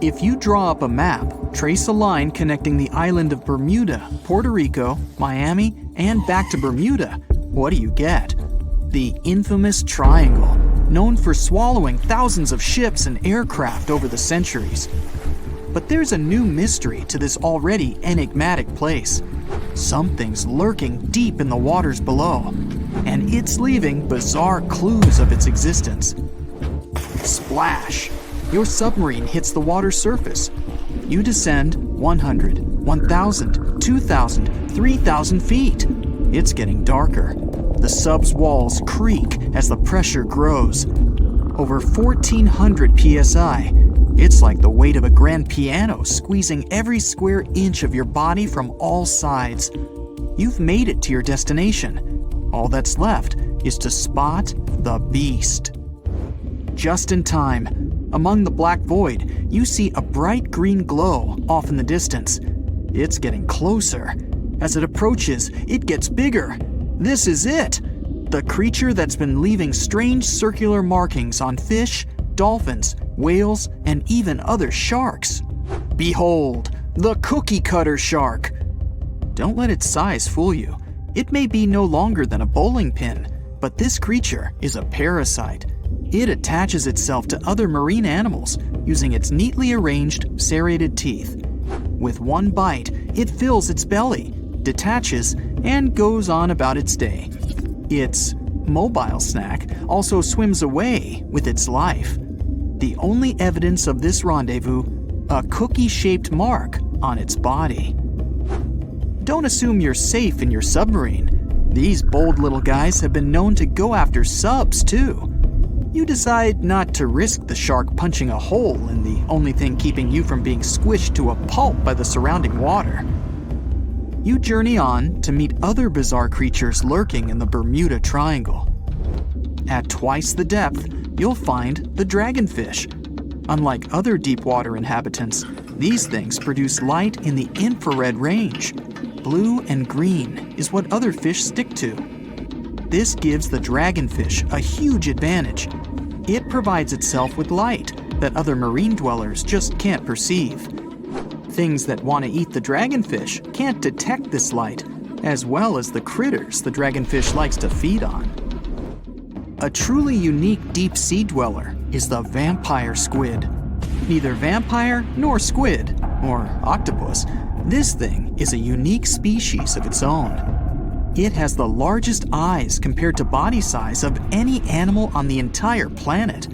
If you draw up a map, trace a line connecting the island of Bermuda, Puerto Rico, Miami, and back to Bermuda, what do you get? The infamous triangle, known for swallowing thousands of ships and aircraft over the centuries. But there's a new mystery to this already enigmatic place. Something's lurking deep in the waters below, and it's leaving bizarre clues of its existence. Splash! Your submarine hits the water surface. You descend 100, 1,000, 2,000, 3,000 feet. It's getting darker. The sub's walls creak as the pressure grows. Over 1,400 psi. It's like the weight of a grand piano squeezing every square inch of your body from all sides. You've made it to your destination. All that's left is to spot the beast. Just in time. Among the black void, you see a bright green glow off in the distance. It's getting closer. As it approaches, it gets bigger. This is it! The creature that's been leaving strange circular markings on fish, dolphins, whales, and even other sharks. Behold, the cookie cutter shark! Don't let its size fool you. It may be no longer than a bowling pin, but this creature is a parasite. It attaches itself to other marine animals using its neatly arranged, serrated teeth. With one bite, it fills its belly, detaches, and goes on about its day. Its mobile snack also swims away with its life. The only evidence of this rendezvous, a cookie-shaped mark on its body. Don't assume you're safe in your submarine. These bold little guys have been known to go after subs too. You decide not to risk the shark punching a hole in the only thing keeping you from being squished to a pulp by the surrounding water. You journey on to meet other bizarre creatures lurking in the Bermuda Triangle. At twice the depth, you'll find the dragonfish. Unlike other deep-water inhabitants, these things produce light in the infrared range. Blue and green is what other fish stick to. This gives the dragonfish a huge advantage. It provides itself with light that other marine dwellers just can't perceive. Things that want to eat the dragonfish can't detect this light, as well as the critters the dragonfish likes to feed on. A truly unique deep-sea dweller is the vampire squid. Neither vampire nor squid, or octopus, this thing is a unique species of its own. It has the largest eyes compared to body size of any animal on the entire planet.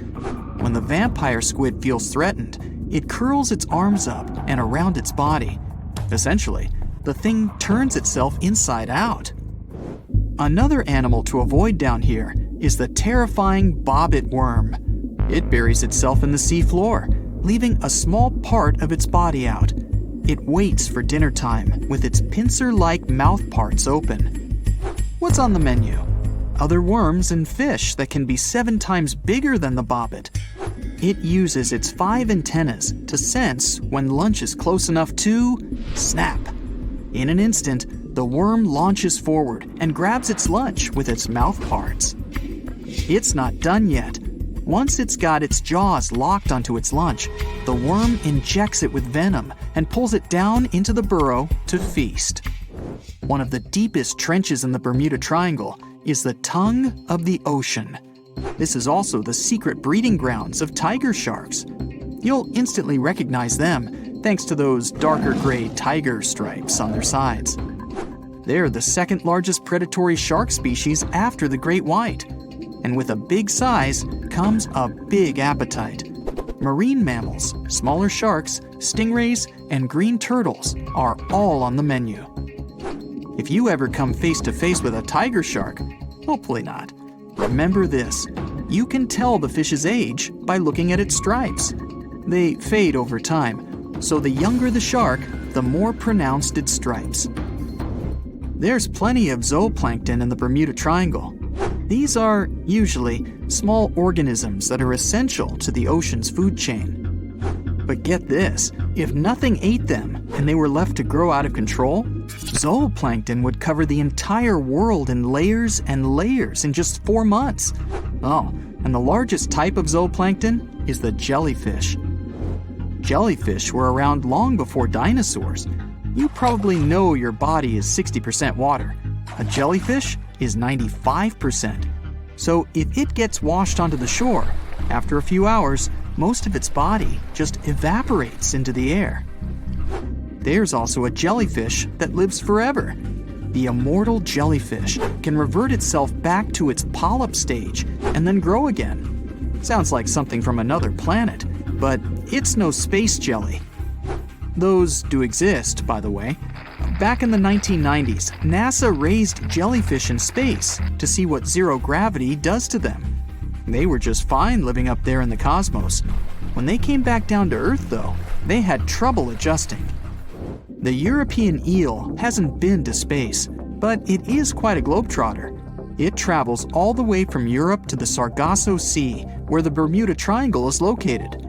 When the vampire squid feels threatened, it curls its arms up and around its body. Essentially, the thing turns itself inside out. Another animal to avoid down here is the terrifying bobbit worm. It buries itself in the seafloor, leaving a small part of its body out. It waits for dinner time with its pincer-like mouth parts open. What's on the menu? Other worms and fish that can be 7 times bigger than the bobbit. It uses its 5 antennas to sense when lunch is close enough to snap. In an instant, the worm launches forward and grabs its lunch with its mouth parts. It's not done yet. Once it's got its jaws locked onto its lunch, the worm injects it with venom and pulls it down into the burrow to feast. One of the deepest trenches in the Bermuda Triangle is the tongue of the ocean. This is also the secret breeding grounds of tiger sharks. You'll instantly recognize them thanks to those darker gray tiger stripes on their sides. They're the second largest predatory shark species after the great white. And with a big size comes a big appetite. Marine mammals, smaller sharks, stingrays, and green turtles are all on the menu. If you ever come face to face with a tiger shark, hopefully not, remember this: you can tell the fish's age by looking at its stripes. They fade over time, so the younger the shark, the more pronounced its stripes. There's plenty of zooplankton in the Bermuda Triangle. These are, usually, small organisms that are essential to the ocean's food chain. But get this, if nothing ate them and they were left to grow out of control, zooplankton would cover the entire world in layers and layers in just 4 months. Oh, and the largest type of zooplankton is the jellyfish. Jellyfish were around long before dinosaurs. You probably know your body is 60% water. A jellyfish is 95%. So if it gets washed onto the shore, after a few hours, most of its body just evaporates into the air. There's also a jellyfish that lives forever. The immortal jellyfish can revert itself back to its polyp stage and then grow again. Sounds like something from another planet, but it's no space jelly. Those do exist, by the way. Back in the 1990s, NASA raised jellyfish in space to see what zero gravity does to them. They were just fine living up there in the cosmos. When they came back down to Earth, though, they had trouble adjusting. The European eel hasn't been to space, but it is quite a globetrotter. It travels all the way from Europe to the Sargasso Sea, where the Bermuda Triangle is located.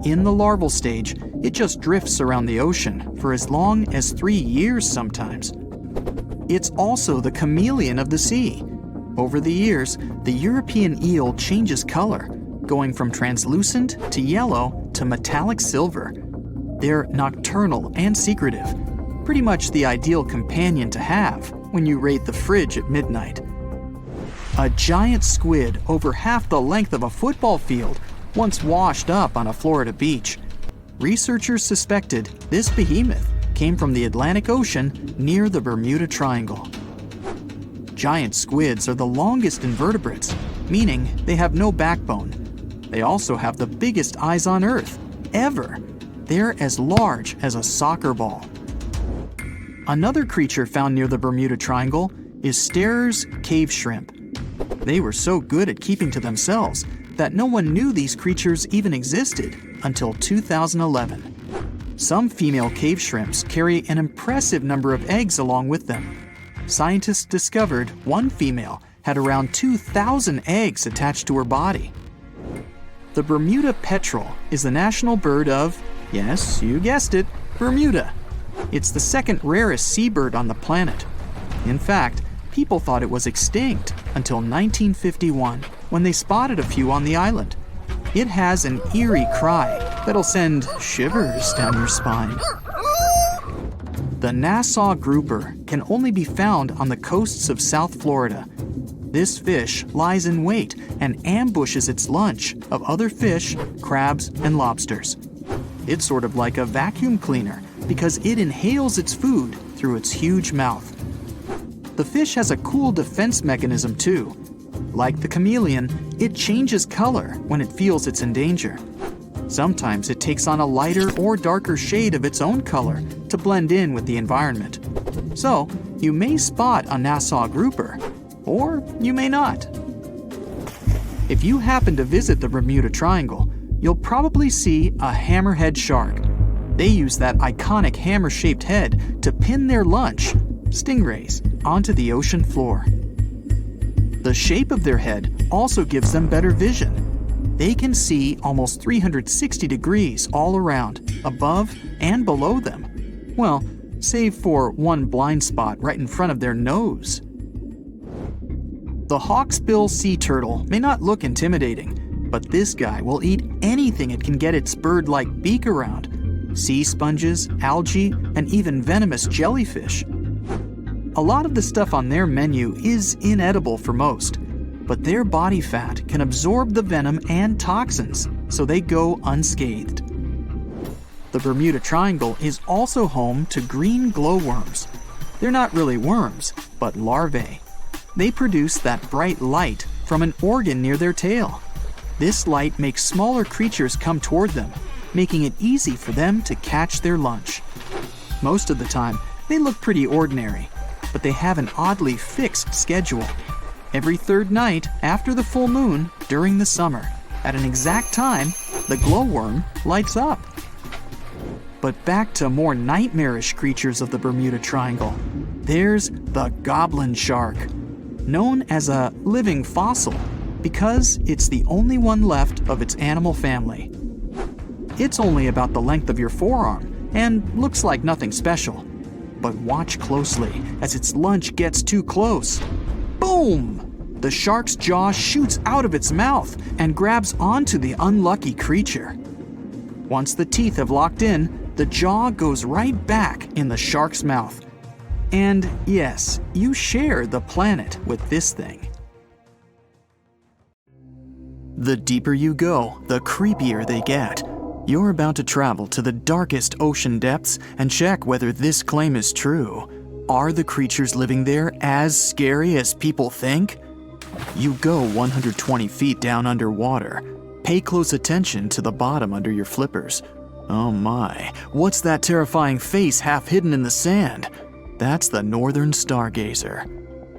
In the larval stage, it just drifts around the ocean for as long as 3 years sometimes. It's also the chameleon of the sea. Over the years, the European eel changes color, going from translucent to yellow to metallic silver. They're nocturnal and secretive, pretty much the ideal companion to have when you raid the fridge at midnight. A giant squid over half the length of a football field once washed up on a Florida beach. Researchers suspected this behemoth came from the Atlantic Ocean near the Bermuda Triangle. Giant squids are the longest invertebrates, meaning they have no backbone. They also have the biggest eyes on Earth, ever. They're as large as a soccer ball. Another creature found near the Bermuda Triangle is Sterer's cave shrimp. They were so good at keeping to themselves that no one knew these creatures even existed until 2011. Some female cave shrimps carry an impressive number of eggs along with them. Scientists discovered one female had around 2,000 eggs attached to her body. The Bermuda petrel is the national bird of, yes, you guessed it, Bermuda. It's the second rarest seabird on the planet. In fact, people thought it was extinct until 1951, when they spotted a few on the island. It has an eerie cry that'll send shivers down your spine. The Nassau grouper can only be found on the coasts of South Florida. This fish lies in wait and ambushes its lunch of other fish, crabs, and lobsters. It's sort of like a vacuum cleaner because it inhales its food through its huge mouth. The fish has a cool defense mechanism too. Like the chameleon, it changes color when it feels it's in danger. Sometimes it takes on a lighter or darker shade of its own color to blend in with the environment. So, you may spot a Nassau grouper, or you may not. If you happen to visit the Bermuda Triangle, you'll probably see a hammerhead shark. They use that iconic hammer-shaped head to pin their lunch, stingrays, onto the ocean floor. The shape of their head also gives them better vision. They can see almost 360 degrees all around, above and below them. Well, save for one blind spot right in front of their nose. The hawksbill sea turtle may not look intimidating, but this guy will eat anything it can get its bird-like beak around. Sea sponges, algae, and even venomous jellyfish. A lot of the stuff on their menu is inedible for most, but their body fat can absorb the venom and toxins, so they go unscathed. The Bermuda Triangle is also home to green glowworms. They're not really worms, but larvae. They produce that bright light from an organ near their tail. This light makes smaller creatures come toward them, making it easy for them to catch their lunch. Most of the time, they look pretty ordinary, but they have an oddly fixed schedule. Every third night after the full moon during the summer, at an exact time, the glowworm lights up. But back to more nightmarish creatures of the Bermuda Triangle. There's the goblin shark, known as a living fossil because it's the only one left of its animal family. It's only about the length of your forearm and looks like nothing special. But watch closely as its lunch gets too close. Boom! The shark's jaw shoots out of its mouth and grabs onto the unlucky creature. Once the teeth have locked in, the jaw goes right back in the shark's mouth. And yes, you share the planet with this thing. The deeper you go, the creepier they get. You're about to travel to the darkest ocean depths and check whether this claim is true. Are the creatures living there as scary as people think? You go 120 feet down underwater. Pay close attention to the bottom under your flippers. Oh my, what's that terrifying face half hidden in the sand? That's the northern stargazer.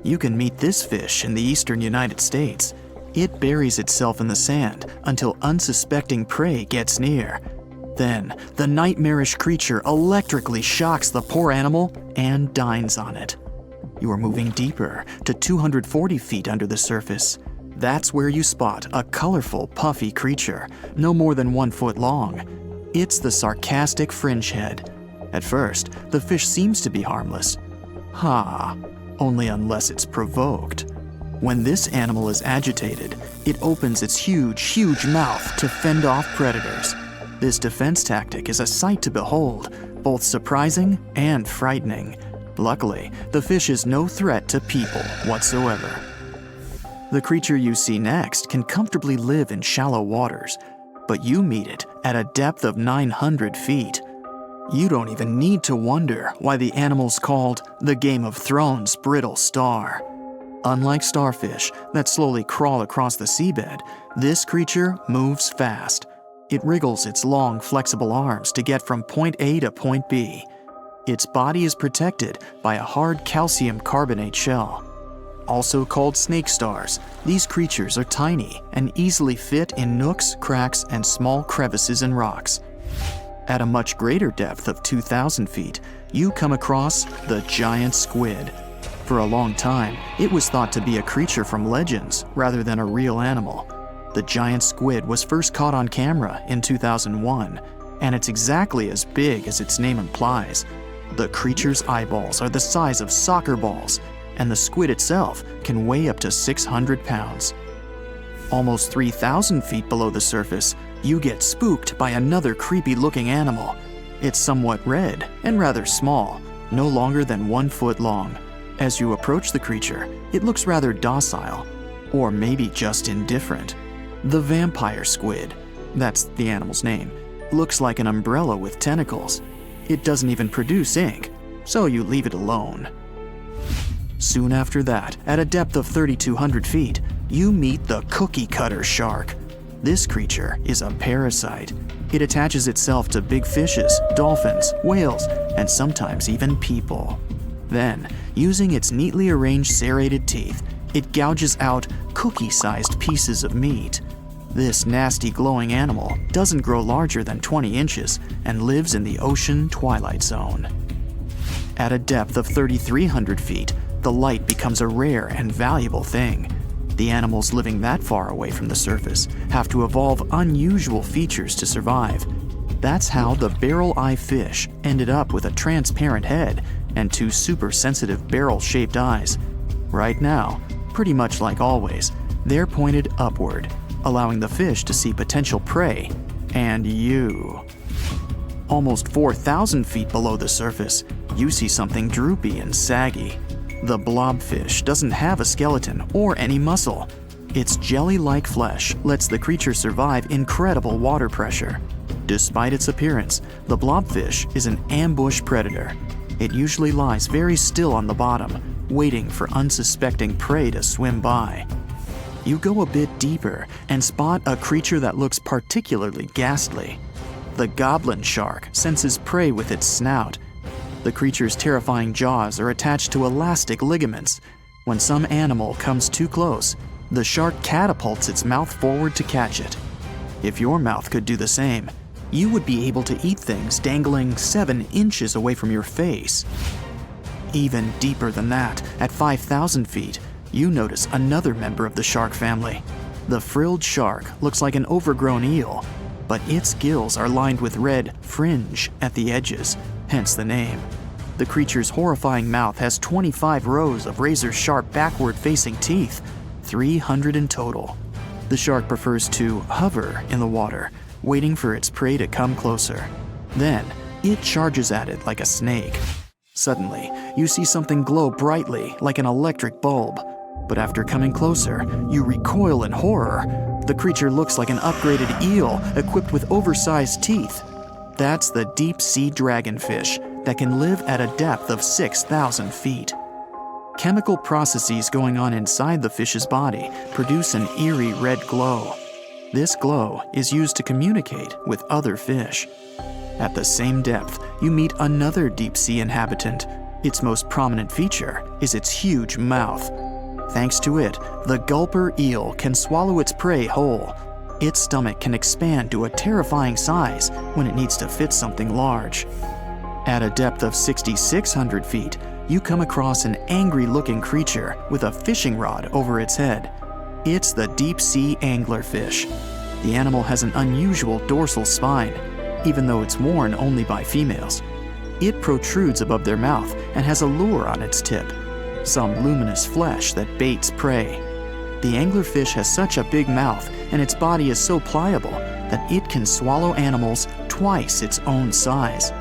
You can meet this fish in the eastern United States. It buries itself in the sand until unsuspecting prey gets near. Then, the nightmarish creature electrically shocks the poor animal and dines on it. You are moving deeper to 240 feet under the surface. That's where you spot a colorful, puffy creature, no more than 1 foot long. It's the sarcastic fringehead. At first, the fish seems to be harmless. Only unless it's provoked. When this animal is agitated, it opens its huge mouth to fend off predators. This defense tactic is a sight to behold, both surprising and frightening. Luckily, the fish is no threat to people whatsoever. The creature you see next can comfortably live in shallow waters, but you meet it at a depth of 900 feet. You don't even need to wonder why the animal's called the Game of Thrones brittle star. Unlike starfish that slowly crawl across the seabed, this creature moves fast. It wriggles its long, flexible arms to get from point A to point B. Its body is protected by a hard calcium carbonate shell. Also called snake stars, these creatures are tiny and easily fit in nooks, cracks, and small crevices in rocks. At a much greater depth of 2,000 feet, you come across the giant squid. For a long time, it was thought to be a creature from legends rather than a real animal. The giant squid was first caught on camera in 2001, and it's exactly as big as its name implies. The creature's eyeballs are the size of soccer balls, and the squid itself can weigh up to 600 pounds. Almost 3,000 feet below the surface, you get spooked by another creepy-looking animal. It's somewhat red and rather small, no longer than 1 foot long. As you approach the creature, it looks rather docile, or maybe just indifferent. The vampire squid, that's the animal's name, looks like an umbrella with tentacles. It doesn't even produce ink, so you leave it alone. Soon after that, at a depth of 3,200 feet, you meet the cookie cutter shark. This creature is a parasite. It attaches itself to big fishes, dolphins, whales, and sometimes even people. Then, using its neatly arranged serrated teeth, it gouges out cookie-sized pieces of meat. This nasty glowing animal doesn't grow larger than 20 inches and lives in the ocean twilight zone. At a depth of 3,300 feet, the light becomes a rare and valuable thing. The animals living that far away from the surface have to evolve unusual features to survive. That's how the barrel-eye fish ended up with a transparent head and 2 super-sensitive barrel-shaped eyes. Right now, pretty much like always, they're pointed upward, allowing the fish to see potential prey and you. Almost 4,000 feet below the surface, you see something droopy and saggy. The blobfish doesn't have a skeleton or any muscle. Its jelly-like flesh lets the creature survive incredible water pressure. Despite its appearance, the blobfish is an ambush predator. It usually lies very still on the bottom, waiting for unsuspecting prey to swim by. You go a bit deeper and spot a creature that looks particularly ghastly. The goblin shark senses prey with its snout. The creature's terrifying jaws are attached to elastic ligaments. When some animal comes too close, the shark catapults its mouth forward to catch it. If your mouth could do the same, you would be able to eat things dangling 7 inches away from your face. Even deeper than that, at 5,000 feet, you notice another member of the shark family. The frilled shark looks like an overgrown eel, but its gills are lined with red fringe at the edges, hence the name. The creature's horrifying mouth has 25 rows of razor-sharp backward-facing teeth, 300 in total. The shark prefers to hover in the water, waiting for its prey to come closer. Then, it charges at it like a snake. Suddenly, you see something glow brightly like an electric bulb. But after coming closer, you recoil in horror. The creature looks like an upgraded eel equipped with oversized teeth. That's the deep-sea dragonfish that can live at a depth of 6,000 feet. Chemical processes going on inside the fish's body produce an eerie red glow. This glow is used to communicate with other fish. At the same depth, you meet another deep-sea inhabitant. Its most prominent feature is its huge mouth. Thanks to it, the gulper eel can swallow its prey whole. Its stomach can expand to a terrifying size when it needs to fit something large. At a depth of 6,600 feet, you come across an angry-looking creature with a fishing rod over its head. It's the deep-sea anglerfish. The animal has an unusual dorsal spine, even though it's worn only by females. It protrudes above their mouth and has a lure on its tip, some luminous flesh that baits prey. The anglerfish has such a big mouth and its body is so pliable that it can swallow animals twice its own size.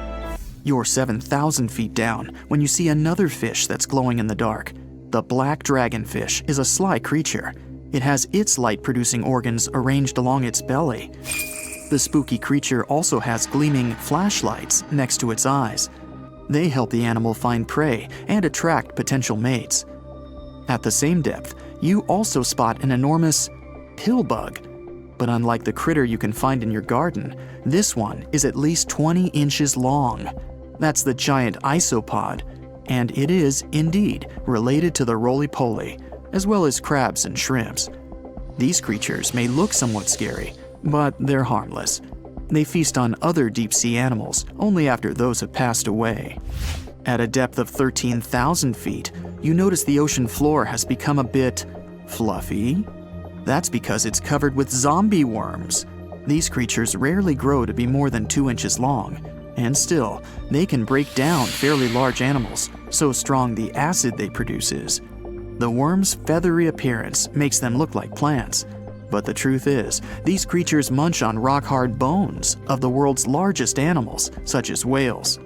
You're 7,000 feet down when you see another fish that's glowing in the dark. The black dragonfish is a sly creature. It has its light-producing organs arranged along its belly. The spooky creature also has gleaming flashlights next to its eyes. They help the animal find prey and attract potential mates. At the same depth, you also spot an enormous pill bug. But unlike the critter you can find in your garden, this one is at least 20 inches long. That's the giant isopod, and it is, indeed, related to the roly-poly, as well as crabs and shrimps. These creatures may look somewhat scary, but they're harmless. They feast on other deep-sea animals only after those have passed away. At a depth of 13,000 feet, you notice the ocean floor has become a bit fluffy. That's because it's covered with zombie worms. These creatures rarely grow to be more than 2 inches long, and still, they can break down fairly large animals, so strong the acid they produce is. The worms' feathery appearance makes them look like plants, but the truth is, these creatures munch on rock-hard bones of the world's largest animals, such as whales.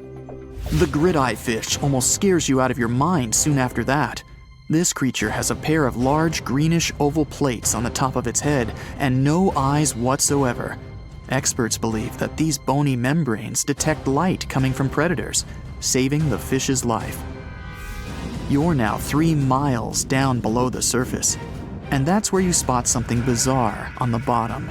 The grid-eye fish almost scares you out of your mind soon after that. This creature has a pair of large greenish oval plates on the top of its head and no eyes whatsoever. Experts believe that these bony membranes detect light coming from predators, saving the fish's life. You're now 3 miles down below the surface, and that's where you spot something bizarre on the bottom.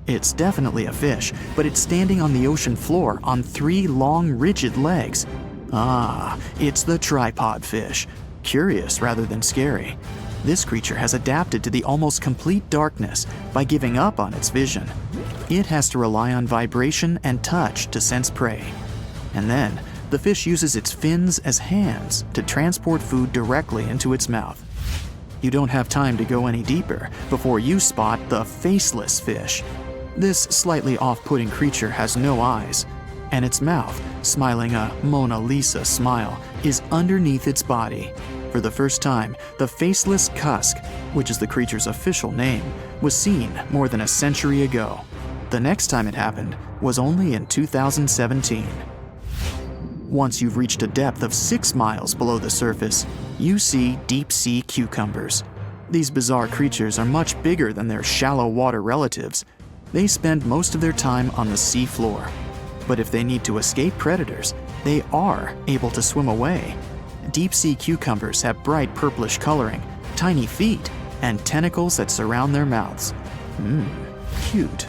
It's definitely a fish, but it's standing on the ocean floor on 3 long, rigid legs. Ah, it's the tripod fish. Curious rather than scary. This creature has adapted to the almost complete darkness by giving up on its vision. It has to rely on vibration and touch to sense prey. And then, the fish uses its fins as hands to transport food directly into its mouth. You don't have time to go any deeper before you spot the faceless fish. This slightly off-putting creature has no eyes, and its mouth, smiling a Mona Lisa smile, is underneath its body. For the first time, the faceless cusk, which is the creature's official name, was seen more than a century ago. The next time it happened was only in 2017. Once you've reached a depth of 6 miles below the surface, you see deep-sea cucumbers. These bizarre creatures are much bigger than their shallow water relatives. They spend most of their time on the sea floor. But if they need to escape predators, they are able to swim away. Deep-sea cucumbers have bright purplish coloring, tiny feet, and tentacles that surround their mouths. Cute.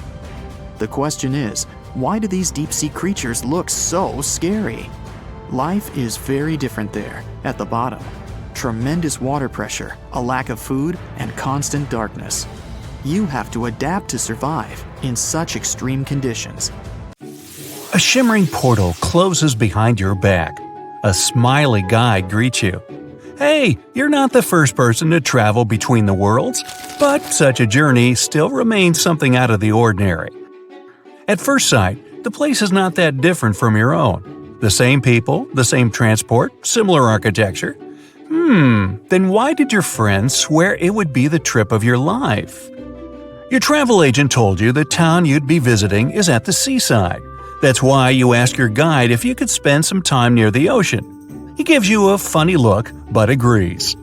The question is, why do these deep-sea creatures look so scary? Life is very different there, at the bottom. Tremendous water pressure, a lack of food, and constant darkness. You have to adapt to survive in such extreme conditions. A shimmering portal closes behind your back. A smiley guide greets you. Hey, you're not the first person to travel between the worlds, but such a journey still remains something out of the ordinary. At first sight, the place is not that different from your own. The same people, the same transport, similar architecture. Then why did your friends swear it would be the trip of your life? Your travel agent told you the town you'd be visiting is at the seaside. That's why you ask your guide if you could spend some time near the ocean. He gives you a funny look, but agrees.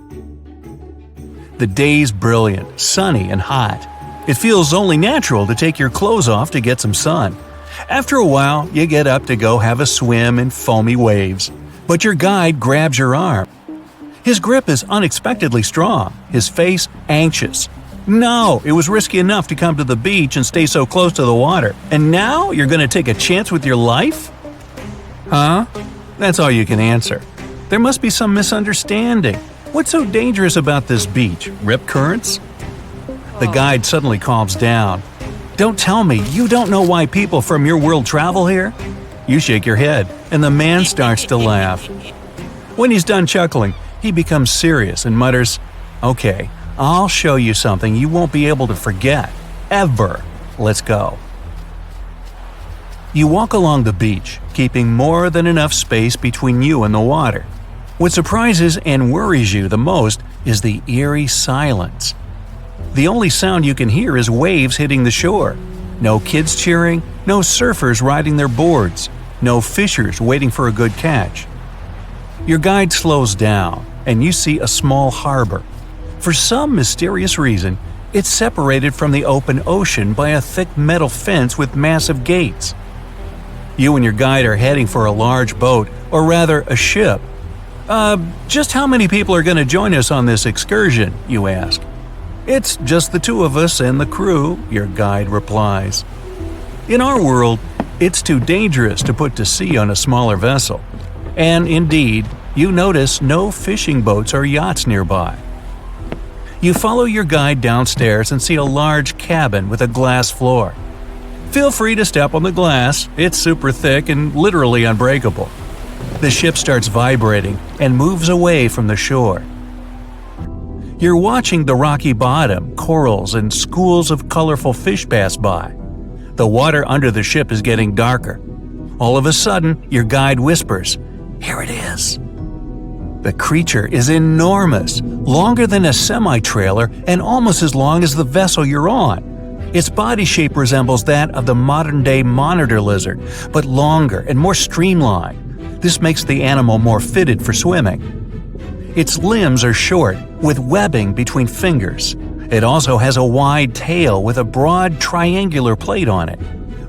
The day's brilliant, sunny, and hot. It feels only natural to take your clothes off to get some sun. After a while, you get up to go have a swim in foamy waves. But your guide grabs your arm. His grip is unexpectedly strong, his face anxious. No, it was risky enough to come to the beach and stay so close to the water. And now you're going to take a chance with your life? Huh? That's all you can answer. There must be some misunderstanding. What's so dangerous about this beach? Rip currents? The guide suddenly calms down. Don't tell me you don't know why people from your world travel here? You shake your head, and the man starts to laugh. When he's done chuckling, he becomes serious and mutters, "Okay, I'll show you something you won't be able to forget. Ever. Let's go." You walk along the beach, keeping more than enough space between you and the water. What surprises and worries you the most is the eerie silence. The only sound you can hear is waves hitting the shore. No kids cheering, no surfers riding their boards, no fishers waiting for a good catch. Your guide slows down, and you see a small harbor. For some mysterious reason, it's separated from the open ocean by a thick metal fence with massive gates. You and your guide are heading for a large boat, or rather a ship. Just how many people are going to join us on this excursion?" you ask. "It's just the two of us and the crew," your guide replies. In our world, it's too dangerous to put to sea on a smaller vessel. And indeed, you notice no fishing boats or yachts nearby. You follow your guide downstairs and see a large cabin with a glass floor. Feel free to step on the glass, it's super thick and literally unbreakable. The ship starts vibrating and moves away from the shore. You're watching the rocky bottom, corals, and schools of colorful fish pass by. The water under the ship is getting darker. All of a sudden, your guide whispers, "Here it is." The creature is enormous, longer than a semi-trailer and almost as long as the vessel you're on. Its body shape resembles that of the modern-day monitor lizard, but longer and more streamlined. This makes the animal more fitted for swimming. Its limbs are short, with webbing between fingers. It also has a wide tail with a broad triangular plate on it.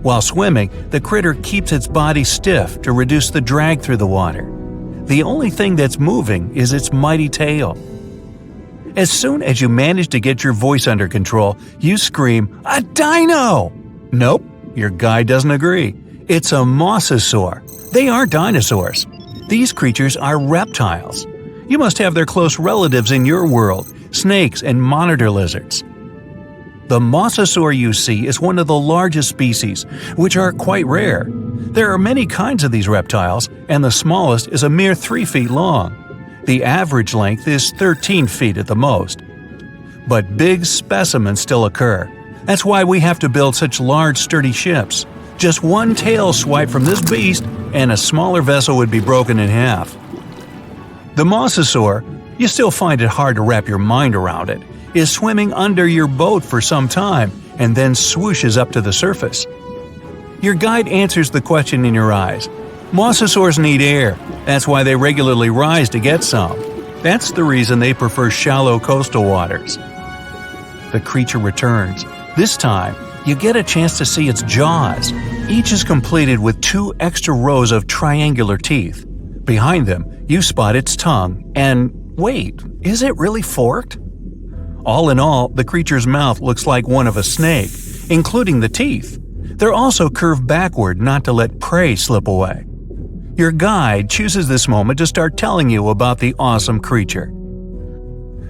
While swimming, the critter keeps its body stiff to reduce the drag through the water. The only thing that's moving is its mighty tail. As soon as you manage to get your voice under control, you scream, "A dino!" Nope, your guide doesn't agree. It's a mosasaur. They aren't dinosaurs. These creatures are reptiles. You must have their close relatives in your world, snakes and monitor lizards. The mosasaur you see is one of the largest species, which are quite rare. There are many kinds of these reptiles, and the smallest is a mere 3 feet long. The average length is 13 feet at the most. But big specimens still occur. That's why we have to build such large, sturdy ships. Just one tail swipe from this beast, and a smaller vessel would be broken in half. The mosasaur, you still find it hard to wrap your mind around it, is swimming under your boat for some time and then swooshes up to the surface. Your guide answers the question in your eyes. Mosasaurs need air. That's why they regularly rise to get some. That's the reason they prefer shallow coastal waters. The creature returns. This time, you get a chance to see its jaws. Each is completed with 2 extra rows of triangular teeth. Behind them, you spot its tongue, and wait, is it really forked? All in all, the creature's mouth looks like one of a snake, including the teeth. They're also curved backward not to let prey slip away. Your guide chooses this moment to start telling you about the awesome creature.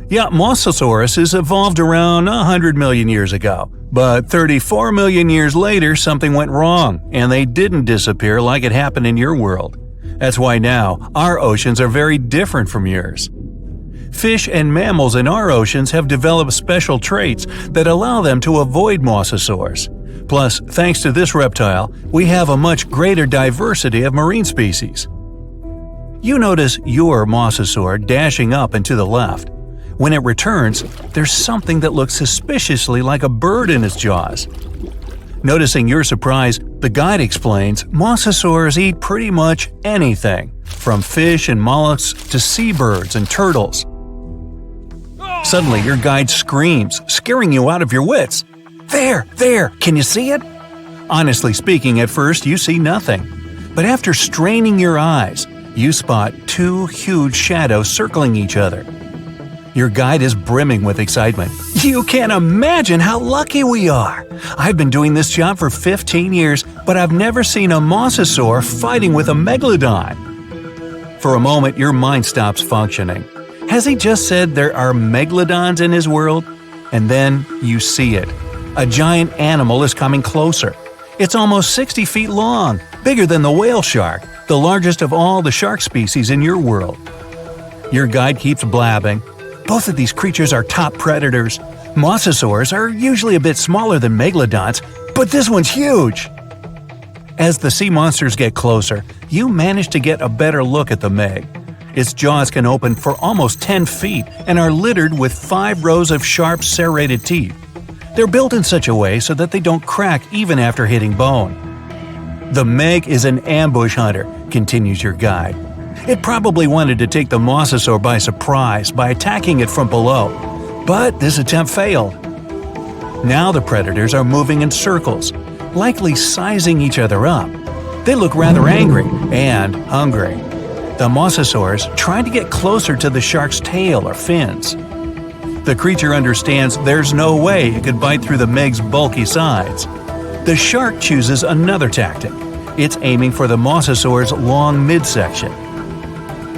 Yeah, Mosasaurus evolved around 100 million years ago, but 34 million years later something went wrong, and they didn't disappear like it happened in your world. That's why now our oceans are very different from yours. Fish and mammals in our oceans have developed special traits that allow them to avoid mosasaurs. Plus, thanks to this reptile, we have a much greater diversity of marine species. You notice your mosasaur dashing up and to the left. When it returns, there's something that looks suspiciously like a bird in its jaws. Noticing your surprise, the guide explains mosasaurs eat pretty much anything, from fish and mollusks to seabirds and turtles. Suddenly, your guide screams, scaring you out of your wits. There! Can you see it? Honestly speaking, at first you see nothing. But after straining your eyes, you spot two huge shadows circling each other. Your guide is brimming with excitement. You can't imagine how lucky we are! I've been doing this job for 15 years, but I've never seen a mosasaur fighting with a megalodon. For a moment, your mind stops functioning. Has he just said there are megalodons in his world? And then you see it. A giant animal is coming closer. It's almost 60 feet long, bigger than the whale shark, the largest of all the shark species in your world. Your guide keeps blabbing. Both of these creatures are top predators. Mosasaurs are usually a bit smaller than megalodons, but this one's huge! As the sea monsters get closer, you manage to get a better look at the Meg. Its jaws can open for almost 10 feet and are littered with 5 rows of sharp serrated teeth. They're built in such a way so that they don't crack even after hitting bone. The Meg is an ambush hunter, continues your guide. It probably wanted to take the mosasaur by surprise by attacking it from below, but this attempt failed. Now the predators are moving in circles, likely sizing each other up. They look rather angry and hungry. The mosasaurs trying to get closer to the shark's tail or fins. The creature understands there's no way it could bite through the Meg's bulky sides. The shark chooses another tactic. It's aiming for the mosasaur's long midsection.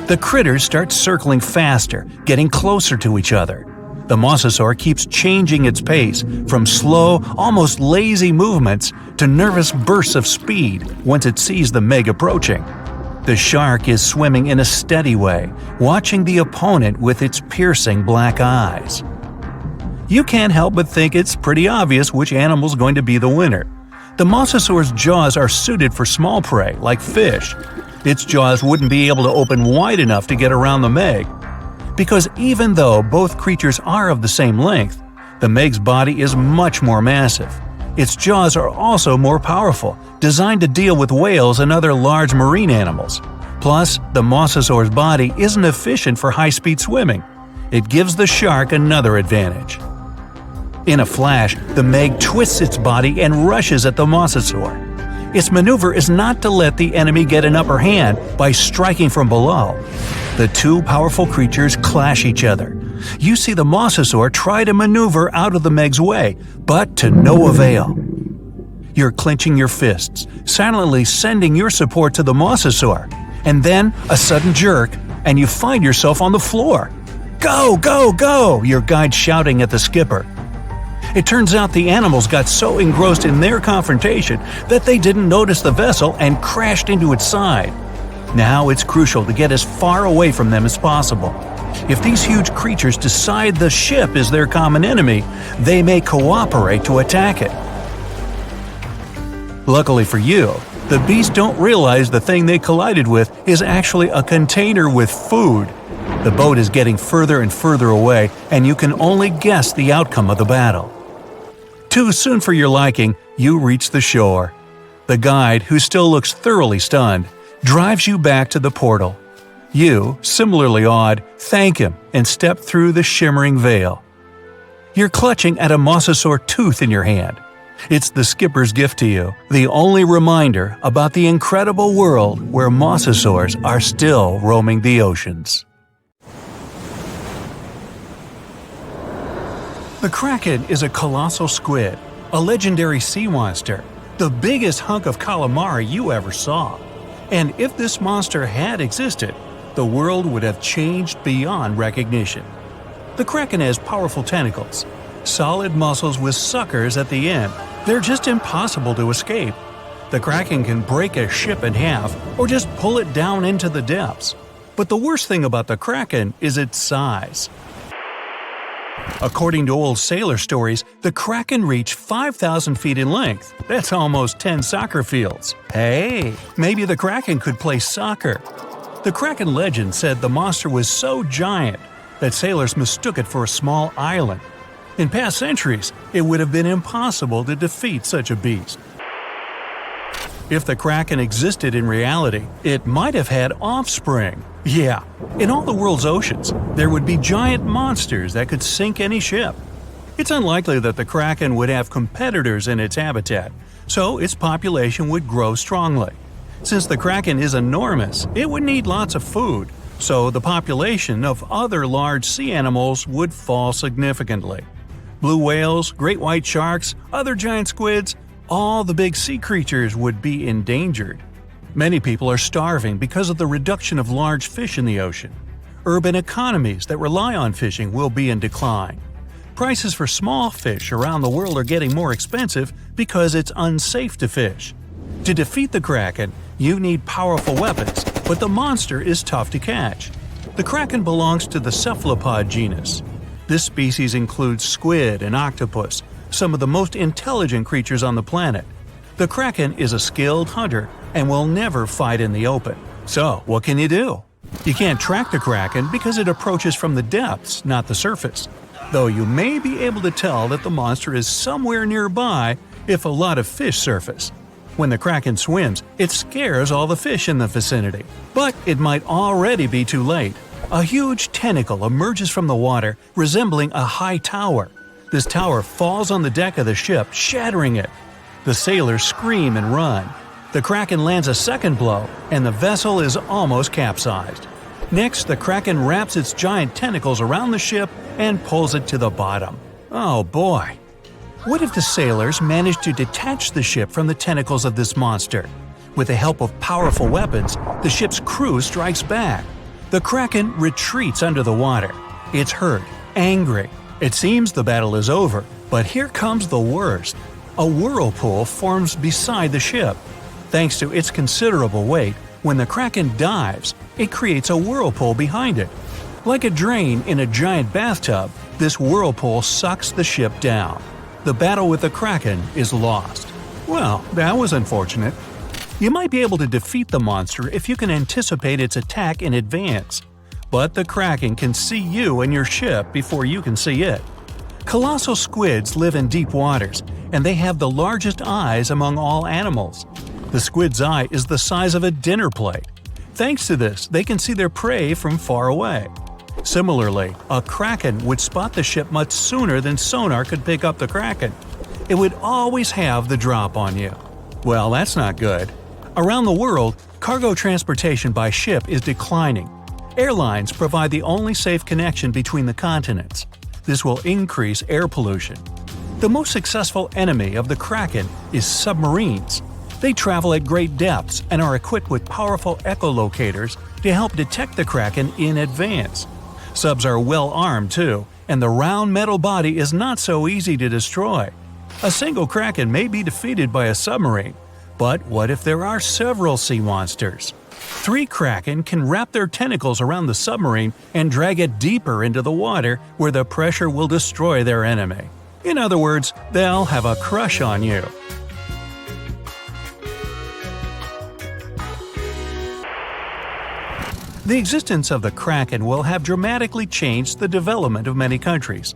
The critters start circling faster, getting closer to each other. The mosasaur keeps changing its pace from slow, almost lazy movements to nervous bursts of speed once it sees the Meg approaching. The shark is swimming in a steady way, watching the opponent with its piercing black eyes. You can't help but think it's pretty obvious which animal's going to be the winner. The mosasaur's jaws are suited for small prey, like fish. Its jaws wouldn't be able to open wide enough to get around the Meg. Because even though both creatures are of the same length, the Meg's body is much more massive. Its jaws are also more powerful, designed to deal with whales and other large marine animals. Plus, the mosasaur's body isn't efficient for high-speed swimming. It gives the shark another advantage. In a flash, the Meg twists its body and rushes at the mosasaur. Its maneuver is not to let the enemy get an upper hand by striking from below. The two powerful creatures clash each other. You see the mosasaur try to maneuver out of the Meg's way, but to no avail. You're clenching your fists, silently sending your support to the mosasaur, and then a sudden jerk, and you find yourself on the floor. Go, go, go! Your guide shouting at the skipper. It turns out the animals got so engrossed in their confrontation that they didn't notice the vessel and crashed into its side. Now it's crucial to get as far away from them as possible. If these huge creatures decide the ship is their common enemy, they may cooperate to attack it. Luckily for you, the beasts don't realize the thing they collided with is actually a container with food. The boat is getting further and further away, and you can only guess the outcome of the battle. Too soon for your liking, you reach the shore. The guide, who still looks thoroughly stunned, drives you back to the portal. You, similarly awed, thank him and step through the shimmering veil. You're clutching at a mosasaur tooth in your hand. It's the skipper's gift to you, the only reminder about the incredible world where mosasaurs are still roaming the oceans. The kraken is a colossal squid, a legendary sea monster, the biggest hunk of calamari you ever saw. And if this monster had existed, the world would have changed beyond recognition. The kraken has powerful tentacles, solid muscles with suckers at the end. They're just impossible to escape. The kraken can break a ship in half or just pull it down into the depths. But the worst thing about the kraken is its size. According to old sailor stories, the kraken reached 5,000 feet in length. That's almost 10 soccer fields. Hey, maybe the kraken could play soccer. The kraken legend said the monster was so giant that sailors mistook it for a small island. In past centuries, it would have been impossible to defeat such a beast. If the kraken existed in reality, it might have had offspring. Yeah, in all the world's oceans, there would be giant monsters that could sink any ship. It's unlikely that the kraken would have competitors in its habitat, so its population would grow strongly. Since the kraken is enormous, it would need lots of food, so the population of other large sea animals would fall significantly. Blue whales, great white sharks, other giant squids, all the big sea creatures would be endangered. Many people are starving because of the reduction of large fish in the ocean. Urban economies that rely on fishing will be in decline. Prices for small fish around the world are getting more expensive because it's unsafe to fish. To defeat the kraken, you need powerful weapons, but the monster is tough to catch. The kraken belongs to the cephalopod genus. This species includes squid and octopus, some of the most intelligent creatures on the planet. The kraken is a skilled hunter and will never fight in the open. So, what can you do? You can't track the kraken because it approaches from the depths, not the surface. Though you may be able to tell that the monster is somewhere nearby if a lot of fish surface. When the kraken swims, it scares all the fish in the vicinity. But it might already be too late. A huge tentacle emerges from the water, resembling a high tower. This tower falls on the deck of the ship, shattering it. The sailors scream and run. The kraken lands a second blow, and the vessel is almost capsized. Next, the kraken wraps its giant tentacles around the ship and pulls it to the bottom. Oh boy! What if the sailors managed to detach the ship from the tentacles of this monster? With the help of powerful weapons, the ship's crew strikes back. The kraken retreats under the water. It's hurt, angry. It seems the battle is over, but here comes the worst. A whirlpool forms beside the ship. Thanks to its considerable weight, when the kraken dives, it creates a whirlpool behind it. Like a drain in a giant bathtub, this whirlpool sucks the ship down. The battle with the kraken is lost. Well, that was unfortunate. You might be able to defeat the monster if you can anticipate its attack in advance. But the kraken can see you and your ship before you can see it. Colossal squids live in deep waters, and they have the largest eyes among all animals. The squid's eye is the size of a dinner plate. Thanks to this, they can see their prey from far away. Similarly, a kraken would spot the ship much sooner than sonar could pick up the kraken. It would always have the drop on you. Well, that's not good. Around the world, cargo transportation by ship is declining. Airlines provide the only safe connection between the continents. This will increase air pollution. The most successful enemy of the kraken is submarines. They travel at great depths and are equipped with powerful echolocators to help detect the kraken in advance. Subs are well armed too, and the round metal body is not so easy to destroy. A single kraken may be defeated by a submarine, but what if there are several sea monsters? 3 kraken can wrap their tentacles around the submarine and drag it deeper into the water where the pressure will destroy their enemy. In other words, they'll have a crush on you. The existence of the kraken will have dramatically changed the development of many countries.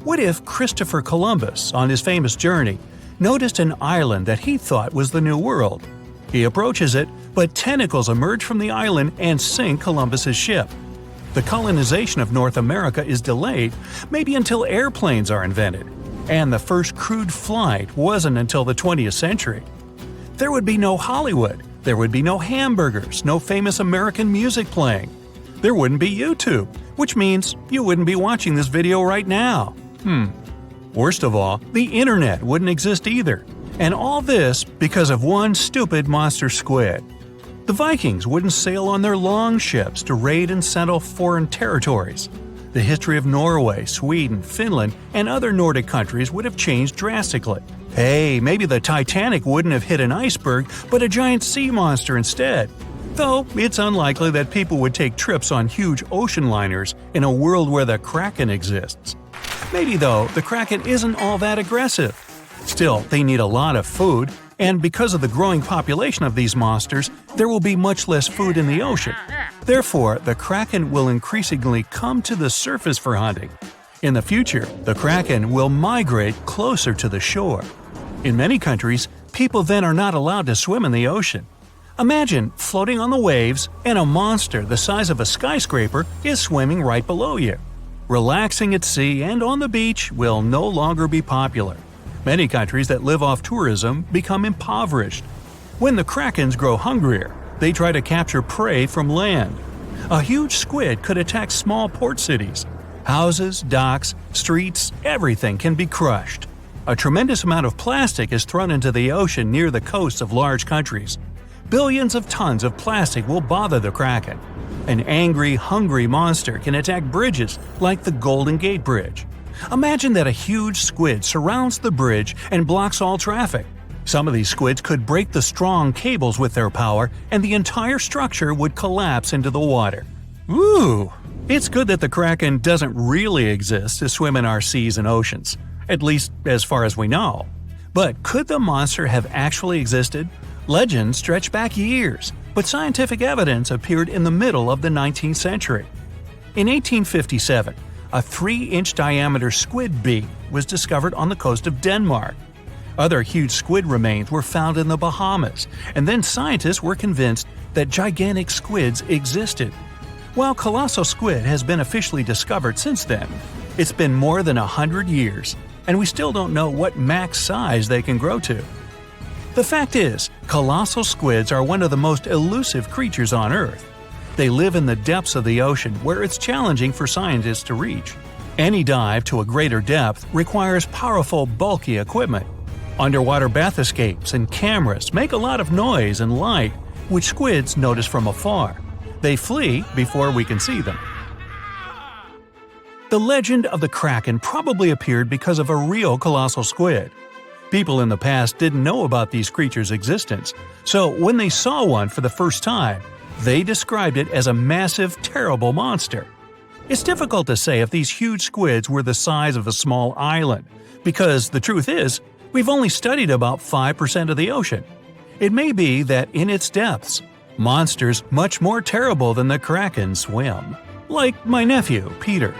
What if Christopher Columbus, on his famous journey, noticed an island that he thought was the New World? He approaches it, but tentacles emerge from the island and sink Columbus's ship. The colonization of North America is delayed, maybe until airplanes are invented, and the first crewed flight wasn't until the 20th century. There would be no Hollywood. There would be no hamburgers, no famous American music playing. There wouldn't be YouTube, which means you wouldn't be watching this video right now. Worst of all, the internet wouldn't exist either. And all this because of one stupid monster squid. The Vikings wouldn't sail on their long ships to raid and settle foreign territories. The history of Norway, Sweden, Finland, and other Nordic countries would have changed drastically. Hey, maybe the Titanic wouldn't have hit an iceberg, but a giant sea monster instead. Though, it's unlikely that people would take trips on huge ocean liners in a world where the kraken exists. Maybe though, the kraken isn't all that aggressive. Still, they need a lot of food, and because of the growing population of these monsters, there will be much less food in the ocean. Therefore, the kraken will increasingly come to the surface for hunting. In the future, the kraken will migrate closer to the shore. In many countries, people then are not allowed to swim in the ocean. Imagine floating on the waves and a monster the size of a skyscraper is swimming right below you. Relaxing at sea and on the beach will no longer be popular. Many countries that live off tourism become impoverished. When the krakens grow hungrier, they try to capture prey from land. A huge squid could attack small port cities. Houses, docks, streets, everything can be crushed. A tremendous amount of plastic is thrown into the ocean near the coasts of large countries. Billions of tons of plastic will bother the kraken. An angry, hungry monster can attack bridges like the Golden Gate Bridge. Imagine that a huge squid surrounds the bridge and blocks all traffic. Some of these squids could break the strong cables with their power, and the entire structure would collapse into the water. Ooh! It's good that the kraken doesn't really exist to swim in our seas and oceans, at least as far as we know. But could the monster have actually existed? Legends stretch back years, but scientific evidence appeared in the middle of the 19th century. In 1857, a 3-inch diameter squid beak was discovered on the coast of Denmark. Other huge squid remains were found in the Bahamas, and then scientists were convinced that gigantic squids existed. While colossal squid has been officially discovered since then, it's been more than 100 years, and we still don't know what max size they can grow to. The fact is, colossal squids are one of the most elusive creatures on Earth. They live in the depths of the ocean where it's challenging for scientists to reach. Any dive to a greater depth requires powerful, bulky equipment. Underwater bathyscapes and cameras make a lot of noise and light, which squids notice from afar. They flee before we can see them. The legend of the kraken probably appeared because of a real colossal squid. People in the past didn't know about these creatures' existence, so when they saw one for the first time, they described it as a massive, terrible monster. It's difficult to say if these huge squids were the size of a small island, because the truth is, we've only studied about 5% of the ocean. It may be that in its depths, monsters much more terrible than the kraken swim. Like my nephew, Peter.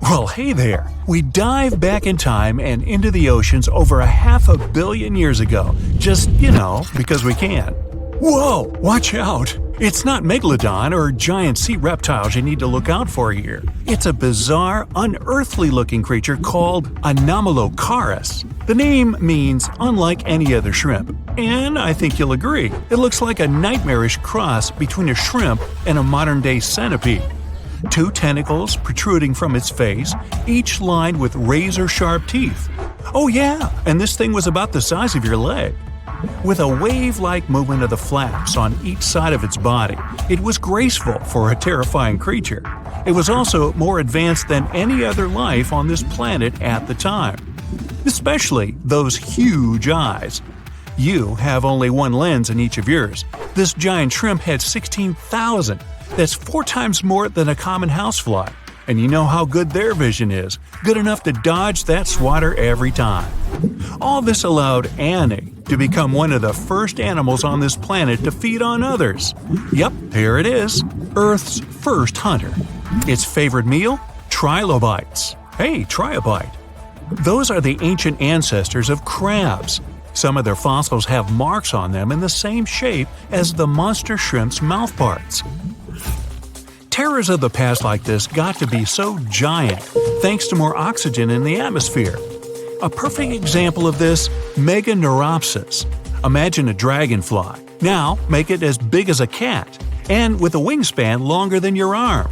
Well, hey there! We dive back in time and into the oceans over 500 million years ago, just, because we can. Whoa! Watch out! It's not Megalodon or giant sea reptiles you need to look out for here. It's a bizarre, unearthly-looking creature called anomalies. The name means unlike any other shrimp, and I think you'll agree, it looks like a nightmarish cross between a shrimp and a modern-day centipede. 2 tentacles protruding from its face, each lined with razor-sharp teeth. Oh yeah, and this thing was about the size of your leg. With a wave-like movement of the flaps on each side of its body, it was graceful for a terrifying creature. It was also more advanced than any other life on this planet at the time. Especially those huge eyes. You have only one lens in each of yours. This giant shrimp had 16,000. That's 4 times more than a common housefly. And you know how good their vision is, good enough to dodge that swatter every time. All this allowed Annie to become one of the first animals on this planet to feed on others. Yep, here it is, Earth's first hunter. Its favorite meal? Trilobites. Hey, try a bite. Those are the ancient ancestors of crabs. Some of their fossils have marks on them in the same shape as the monster shrimp's mouth parts. Terrors of the past like this got to be so giant thanks to more oxygen in the atmosphere. A perfect example of this, Meganeuropsis. Imagine a dragonfly. Now make it as big as a cat, and with a wingspan longer than your arm.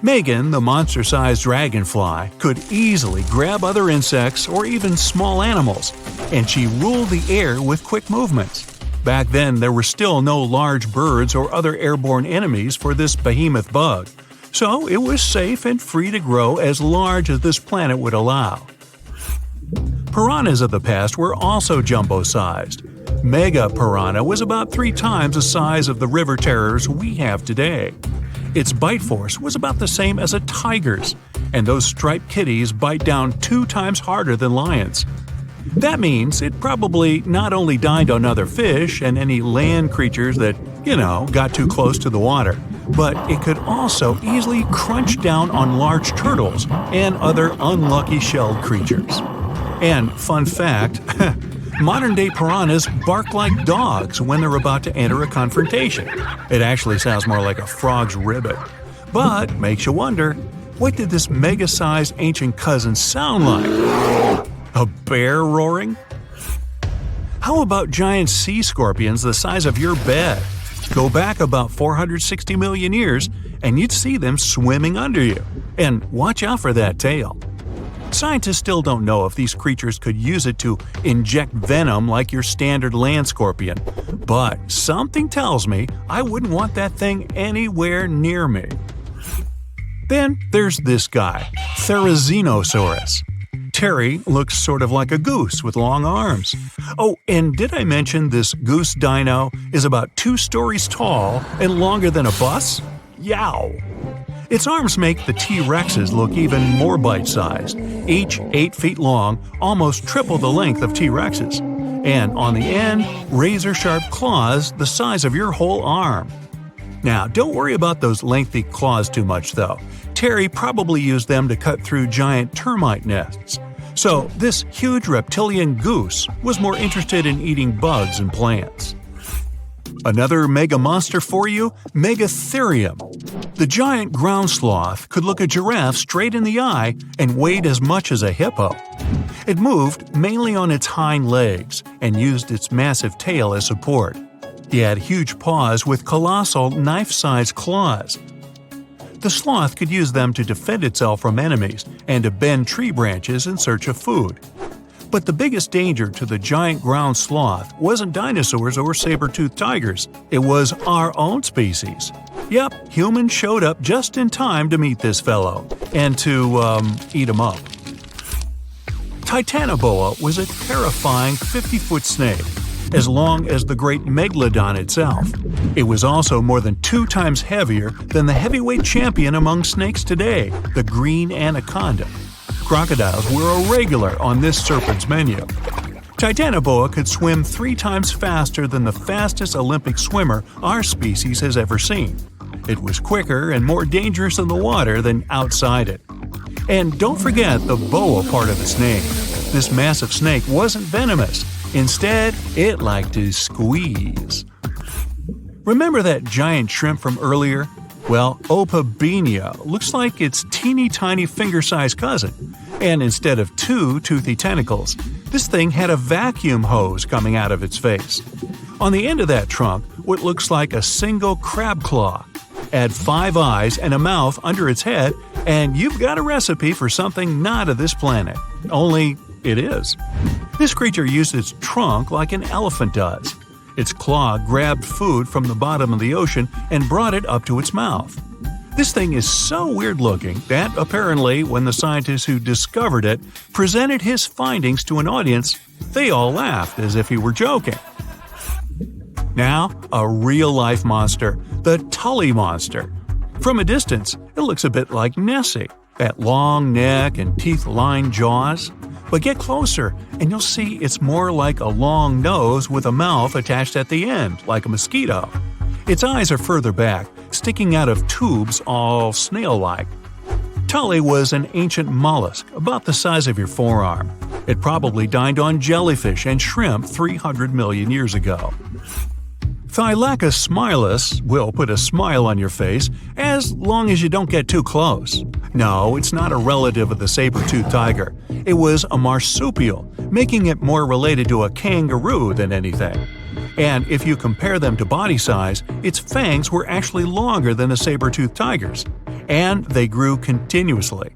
Megan, the monster-sized dragonfly, could easily grab other insects or even small animals, and she ruled the air with quick movements. Back then, there were still no large birds or other airborne enemies for this behemoth bug, so it was safe and free to grow as large as this planet would allow. Piranhas of the past were also jumbo-sized. Mega piranha was about 3 times the size of the river terrors we have today. Its bite force was about the same as a tiger's, and those striped kitties bite down 2 times harder than lions. That means it probably not only dined on other fish and any land creatures that, got too close to the water, but it could also easily crunch down on large turtles and other unlucky shelled creatures. And fun fact, modern-day piranhas bark like dogs when they're about to enter a confrontation. It actually sounds more like a frog's ribbit. But makes you wonder, what did this mega-sized ancient cousin sound like? A bear roaring? How about giant sea scorpions the size of your bed? Go back about 460 million years and you'd see them swimming under you. And watch out for that tail. Scientists still don't know if these creatures could use it to inject venom like your standard land scorpion, but something tells me I wouldn't want that thing anywhere near me. Then there's this guy, Therizinosaurus. Terry looks sort of like a goose with long arms. Oh, and did I mention this goose dino is about 2 stories tall and longer than a bus? Yow! Its arms make the T-Rexes look even more bite-sized, each 8 feet long, almost triple the length of T-Rexes. And on the end, razor-sharp claws the size of your whole arm. Now, don't worry about those lengthy claws too much, though. Terry probably used them to cut through giant termite nests. So, this huge reptilian goose was more interested in eating bugs and plants. Another mega monster for you, Megatherium. The giant ground sloth could look a giraffe straight in the eye and weighed as much as a hippo. It moved mainly on its hind legs and used its massive tail as support. He had huge paws with colossal knife-sized claws. The sloth could use them to defend itself from enemies and to bend tree branches in search of food. But the biggest danger to the giant ground sloth wasn't dinosaurs or saber-toothed tigers, it was our own species. Yep, humans showed up just in time to meet this fellow, and to, eat him up. Titanoboa was a terrifying 50-foot snake, as long as the great Megalodon itself. It was also more than 2 times heavier than the heavyweight champion among snakes today, the green anaconda. Crocodiles were a regular on this serpent's menu. Titanoboa could swim 3 times faster than the fastest Olympic swimmer our species has ever seen. It was quicker and more dangerous in the water than outside it. And don't forget the boa part of its name. This massive snake wasn't venomous. Instead, it liked to squeeze. Remember that giant shrimp from earlier? Well, Opabenia looks like its teeny-tiny finger-sized cousin. And instead of 2 toothy tentacles, this thing had a vacuum hose coming out of its face. On the end of that trunk, what looks like a single crab claw. Add 5 eyes and a mouth under its head, and you've got a recipe for something not of this planet. Only it is. This creature used its trunk like an elephant does. Its claw grabbed food from the bottom of the ocean and brought it up to its mouth. This thing is so weird-looking that, apparently, when the scientists who discovered it presented his findings to an audience, they all laughed as if he were joking. Now, a real-life monster, the Tully monster. From a distance, it looks a bit like Nessie, that long neck and teeth-lined jaws. But get closer, and you'll see it's more like a long nose with a mouth attached at the end, like a mosquito. Its eyes are further back, sticking out of tubes all snail-like. Tully was an ancient mollusk, about the size of your forearm. It probably dined on jellyfish and shrimp 300 million years ago. Thylacus smilus will put a smile on your face as long as you don't get too close. No, it's not a relative of the saber-toothed tiger. It was a marsupial, making it more related to a kangaroo than anything. And if you compare them to body size, its fangs were actually longer than a saber-toothed tiger's. And they grew continuously.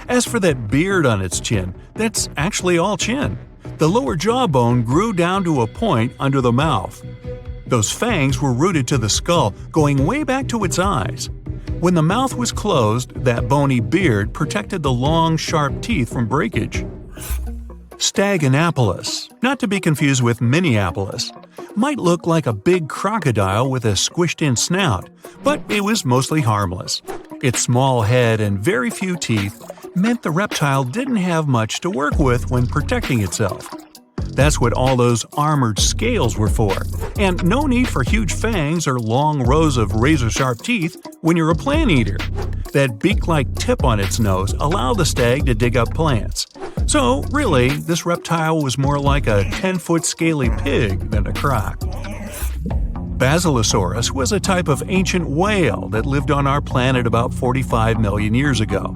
As for that beard on its chin, that's actually all chin. The lower jawbone grew down to a point under the mouth. Those fangs were rooted to the skull, going way back to its eyes. When the mouth was closed, that bony beard protected the long, sharp teeth from breakage. Staganapolis, not to be confused with Minneapolis, might look like a big crocodile with a squished-in snout, but it was mostly harmless. Its small head and very few teeth meant the reptile didn't have much to work with when protecting itself. That's what all those armored scales were for. And no need for huge fangs or long rows of razor-sharp teeth when you're a plant eater. That beak-like tip on its nose allowed the stag to dig up plants. So, really, this reptile was more like a 10-foot scaly pig than a croc. Basilosaurus was a type of ancient whale that lived on our planet about 45 million years ago.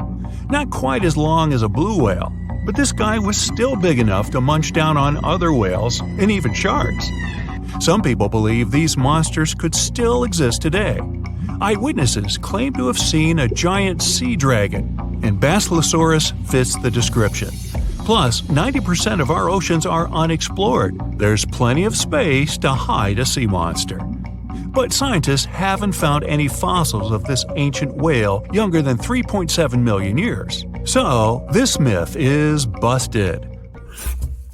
Not quite as long as a blue whale, but this guy was still big enough to munch down on other whales and even sharks. Some people believe these monsters could still exist today. Eyewitnesses claim to have seen a giant sea dragon, and Basilosaurus fits the description. Plus, 90% of our oceans are unexplored. There's plenty of space to hide a sea monster. But scientists haven't found any fossils of this ancient whale younger than 3.7 million years. So, this myth is busted.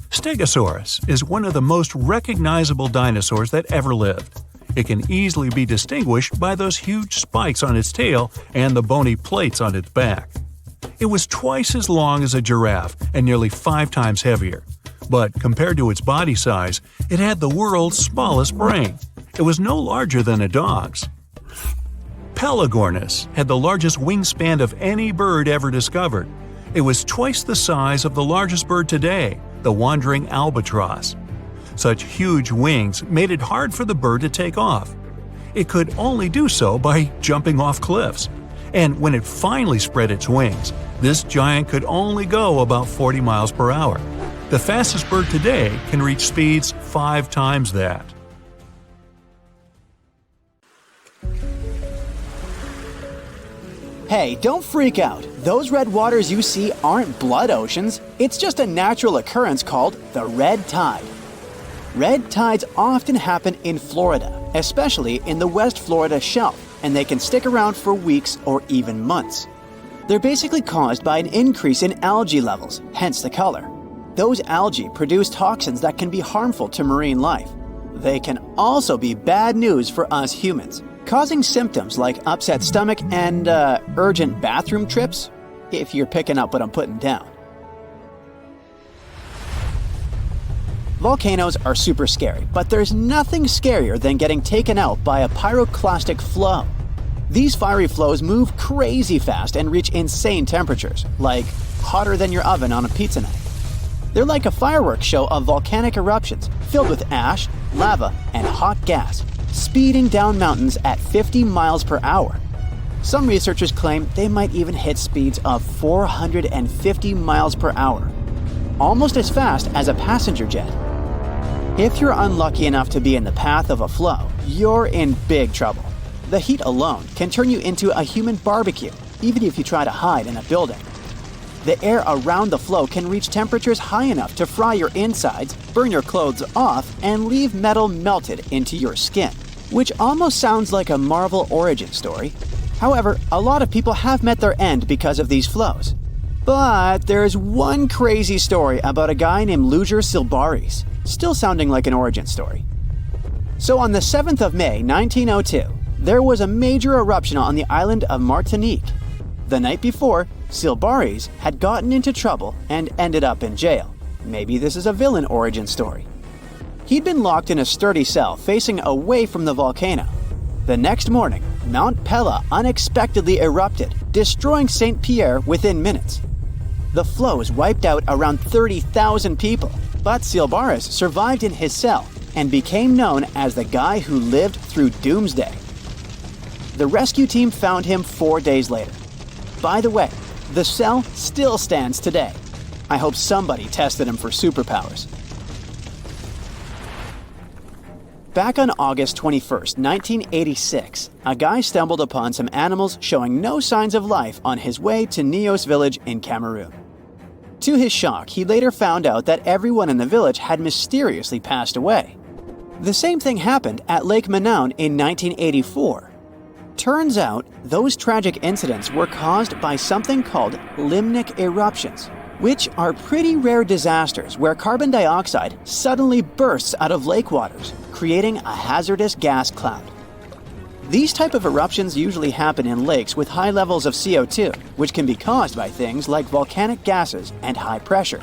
Stegosaurus is one of the most recognizable dinosaurs that ever lived. It can easily be distinguished by those huge spikes on its tail and the bony plates on its back. It was twice as long as a giraffe and nearly 5 times heavier. But compared to its body size, it had the world's smallest brain. It was no larger than a dog's. Pelagornis had the largest wingspan of any bird ever discovered. It was twice the size of the largest bird today, the wandering albatross. Such huge wings made it hard for the bird to take off. It could only do so by jumping off cliffs. And when it finally spread its wings, this giant could only go about 40 miles per hour. The fastest bird today can reach speeds 5 times that. Hey, don't freak out. Those red waters you see aren't blood oceans. It's just a natural occurrence called the red tide. Red tides often happen in Florida, especially in the West Florida shelf, and they can stick around for weeks or even months. They're basically caused by an increase in algae levels, hence the color. Those algae produce toxins that can be harmful to marine life. They can also be bad news for us humans, causing symptoms like upset stomach and urgent bathroom trips, if you're picking up what I'm putting down. Volcanoes are super scary, but there's nothing scarier than getting taken out by a pyroclastic flow. These fiery flows move crazy fast and reach insane temperatures, like hotter than your oven on a pizza night. They're like a fireworks show of volcanic eruptions filled with ash, lava, and hot gas, speeding down mountains at 50 miles per hour. Some researchers claim they might even hit speeds of 450 miles per hour, almost as fast as a passenger jet. If you're unlucky enough to be in the path of a flow, you're in big trouble. The heat alone can turn you into a human barbecue, even if you try to hide in a building. The air around the flow can reach temperatures high enough to fry your insides, burn your clothes off, and leave metal melted into your skin, which almost sounds like a Marvel origin story. However, a lot of people have met their end because of these flows. But there's one crazy story about a guy named Luger Silbaris, still sounding like an origin story. So on the 7th of May, 1902, there was a major eruption on the island of Martinique. The night before, Silbaris had gotten into trouble and ended up in jail. Maybe this is a villain origin story. He'd been locked in a sturdy cell facing away from the volcano. The next morning, Mount Pella unexpectedly erupted, destroying St. Pierre within minutes. The flows wiped out around 30,000 people, but Silbaris survived in his cell and became known as the guy who lived through doomsday. The rescue team found him 4 days later. By the way, the cell still stands today. I hope somebody tested him for superpowers. Back on August 21st, 1986, a guy stumbled upon some animals showing no signs of life on his way to Nios village in Cameroon. To his shock, he later found out that everyone in the village had mysteriously passed away. The same thing happened at Lake Manaun in 1984. Turns out, those tragic incidents were caused by something called limnic eruptions, which are pretty rare disasters where carbon dioxide suddenly bursts out of lake waters, creating a hazardous gas cloud. These type of eruptions usually happen in lakes with high levels of CO2, which can be caused by things like volcanic gases and high pressure.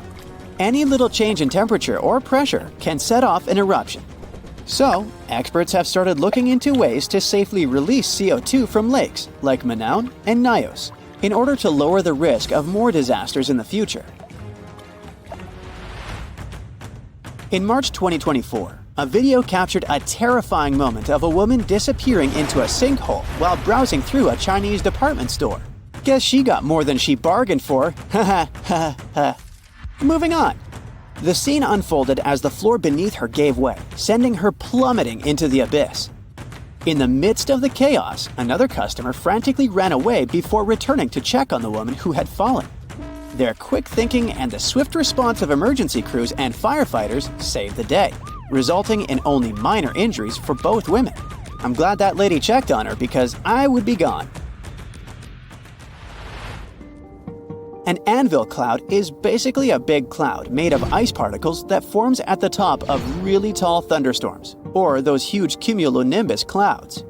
Any little change in temperature or pressure can set off an eruption. So, experts have started looking into ways to safely release CO2 from lakes like Manaus and Nios in order to lower the risk of more disasters in the future. In March 2024, a video captured a terrifying moment of a woman disappearing into a sinkhole while browsing through a Chinese department store. Guess she got more than she bargained for. Ha ha ha ha. Moving on. The scene unfolded as the floor beneath her gave way, sending her plummeting into the abyss. In the midst of the chaos, another customer frantically ran away before returning to check on the woman who had fallen. Their quick thinking and the swift response of emergency crews and firefighters saved the day, resulting in only minor injuries for both women. I'm glad that lady checked on her because I would be gone. An anvil cloud is basically a big cloud made of ice particles that forms at the top of really tall thunderstorms, or those huge cumulonimbus clouds.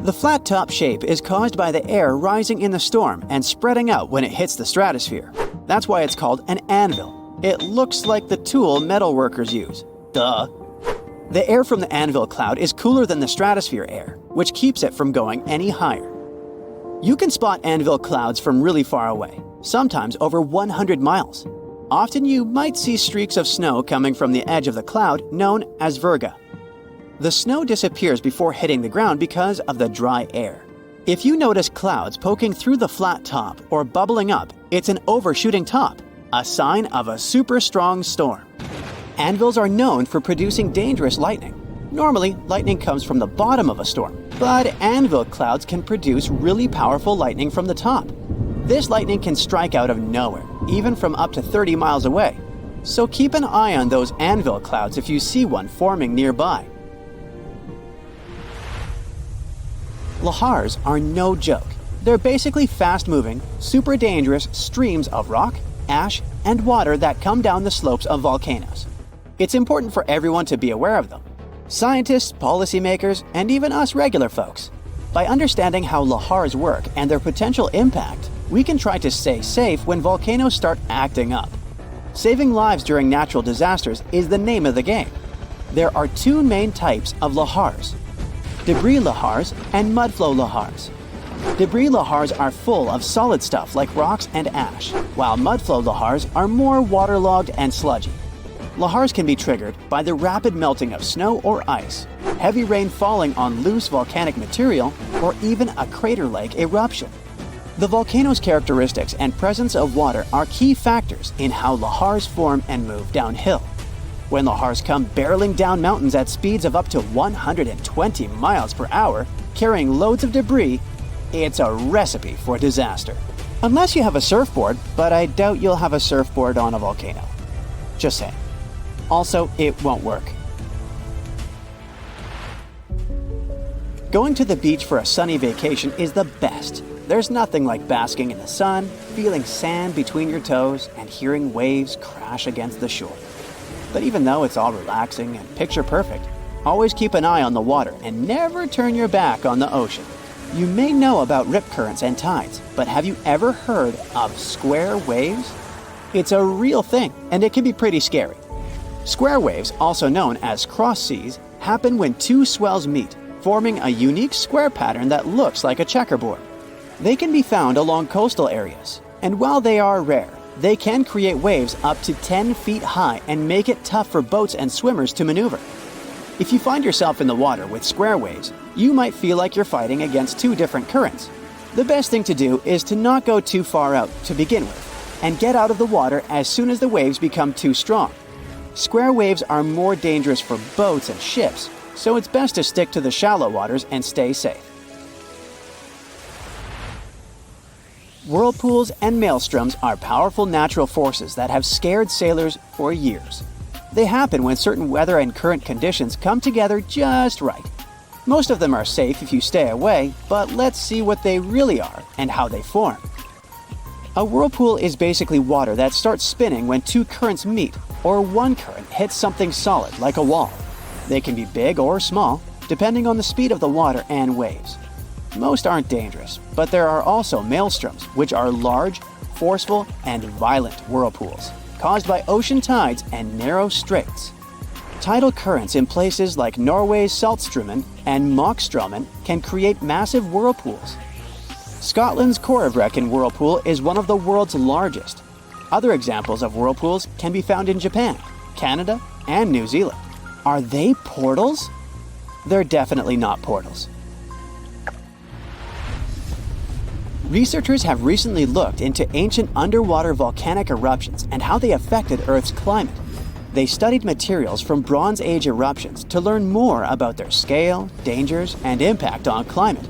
The flat top shape is caused by the air rising in the storm and spreading out when it hits the stratosphere. That's why it's called an anvil. It looks like the tool metal workers use. Duh. The air from the anvil cloud is cooler than the stratosphere air, which keeps it from going any higher. You can spot anvil clouds from really far away, sometimes over 100 miles. Often you might see streaks of snow coming from the edge of the cloud known as virga. The snow disappears before hitting the ground because of the dry air. If you notice clouds poking through the flat top or bubbling up, it's an overshooting top, a sign of a super strong storm. Anvils are known for producing dangerous lightning. Normally, lightning comes from the bottom of a storm, but anvil clouds can produce really powerful lightning from the top. This lightning can strike out of nowhere, even from up to 30 miles away. So keep an eye on those anvil clouds if you see one forming nearby. Lahars are no joke. They're basically fast-moving, super dangerous streams of rock, ash, and water that come down the slopes of volcanoes. It's important for everyone to be aware of them. Scientists, policymakers, and even us regular folks. By understanding how lahars work and their potential impact, we can try to stay safe when volcanoes start acting up. Saving lives during natural disasters is the name of the game. There are two main types of lahars: debris lahars and mudflow lahars. Debris lahars are full of solid stuff like rocks and ash, while mudflow lahars are more waterlogged and sludgy. Lahars can be triggered by the rapid melting of snow or ice, heavy rain falling on loose volcanic material, or even a crater-like eruption. The volcano's characteristics and presence of water are key factors in how lahars form and move downhill. When lahars come barreling down mountains at speeds of up to 120 miles per hour, carrying loads of debris, it's a recipe for disaster. Unless you have a surfboard, but I doubt you'll have a surfboard on a volcano. Just saying. Also, it won't work. Going to the beach for a sunny vacation is the best. There's nothing like basking in the sun, feeling sand between your toes, and hearing waves crash against the shore. But even though it's all relaxing and picture perfect, always keep an eye on the water and never turn your back on the ocean. You may know about rip currents and tides, but have you ever heard of square waves? It's a real thing, and it can be pretty scary. Square waves, also known as cross seas, happen when two swells meet, forming a unique square pattern that looks like a checkerboard. They can be found along coastal areas, and while they are rare, they can create waves up to 10 feet high and make it tough for boats and swimmers to maneuver. If you find yourself in the water with square waves, you might feel like you're fighting against two different currents. The best thing to do is to not go too far out to begin with, and get out of the water as soon as the waves become too strong. Square waves are more dangerous for boats and ships, so it's best to stick to the shallow waters and stay safe. Whirlpools and maelstroms are powerful natural forces that have scared sailors for years. They happen when certain weather and current conditions come together just right. Most of them are safe if you stay away, but let's see what they really are and how they form. A whirlpool is basically water that starts spinning when two currents meet, or one current hits something solid like a wall. They can be big or small, depending on the speed of the water and waves. Most aren't dangerous, but there are also maelstroms, which are large, forceful, and violent whirlpools, caused by ocean tides and narrow straits. Tidal currents in places like Norway's Saltstraumen and Mockstraumen can create massive whirlpools. Scotland's Corryvreckan whirlpool is one of the world's largest. Other examples of whirlpools can be found in Japan, Canada, and New Zealand. Are they portals? They're definitely not portals. Researchers have recently looked into ancient underwater volcanic eruptions and how they affected Earth's climate. They studied materials from Bronze Age eruptions to learn more about their scale, dangers, and impact on climate.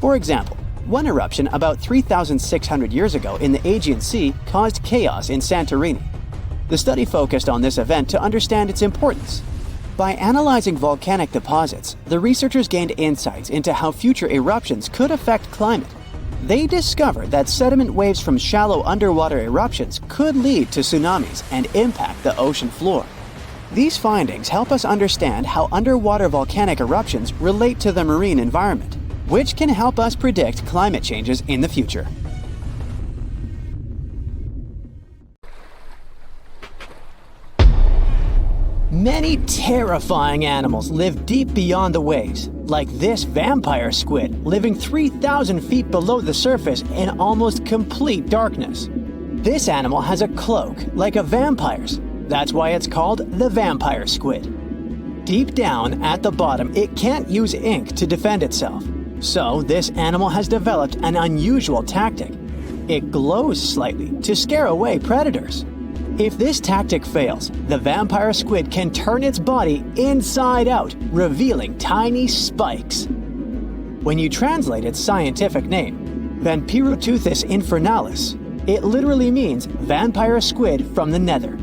For example, one eruption about 3,600 years ago in the Aegean Sea caused chaos in Santorini. The study focused on this event to understand its importance. By analyzing volcanic deposits, the researchers gained insights into how future eruptions could affect climate. They discovered that sediment waves from shallow underwater eruptions could lead to tsunamis and impact the ocean floor. These findings help us understand how underwater volcanic eruptions relate to the marine environment, which can help us predict climate changes in the future. Many terrifying animals live deep beyond the waves, like this vampire squid living 3,000 feet below the surface in almost complete darkness. This animal has a cloak, like a vampire's. That's why it's called the vampire squid. Deep down at the bottom, it can't use ink to defend itself. So this animal has developed an unusual tactic. It glows slightly to scare away predators. If this tactic fails, the vampire squid can turn its body inside out, revealing tiny spikes. When you translate its scientific name, Vampiroteuthis infernalis, it literally means vampire squid from the nether.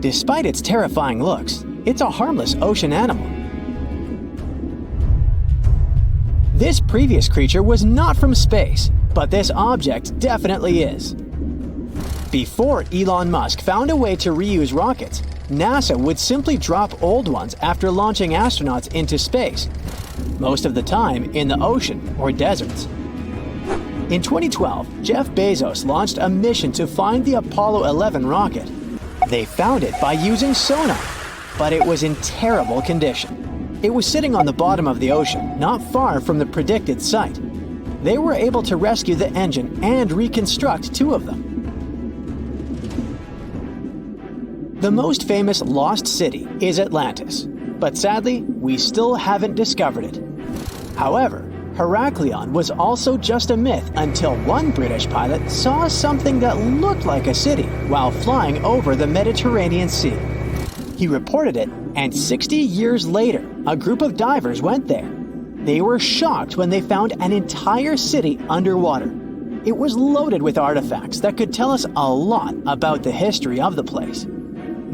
Despite its terrifying looks, it's a harmless ocean animal. This previous creature was not from space, but this object definitely is. Before Elon Musk found a way to reuse rockets, NASA would simply drop old ones after launching astronauts into space, most of the time in the ocean or deserts. In 2012, Jeff Bezos launched a mission to find the Apollo 11 rocket. They found it by using sonar, but it was in terrible condition. It was sitting on the bottom of the ocean, not far from the predicted site. They were able to rescue the engine and reconstruct two of them. The most famous lost city is Atlantis, but sadly, we still haven't discovered it. However, Heraklion was also just a myth until one British pilot saw something that looked like a city while flying over the Mediterranean Sea. He reported it, and 60 years later, a group of divers went there. They were shocked when they found an entire city underwater. It was loaded with artifacts that could tell us a lot about the history of the place.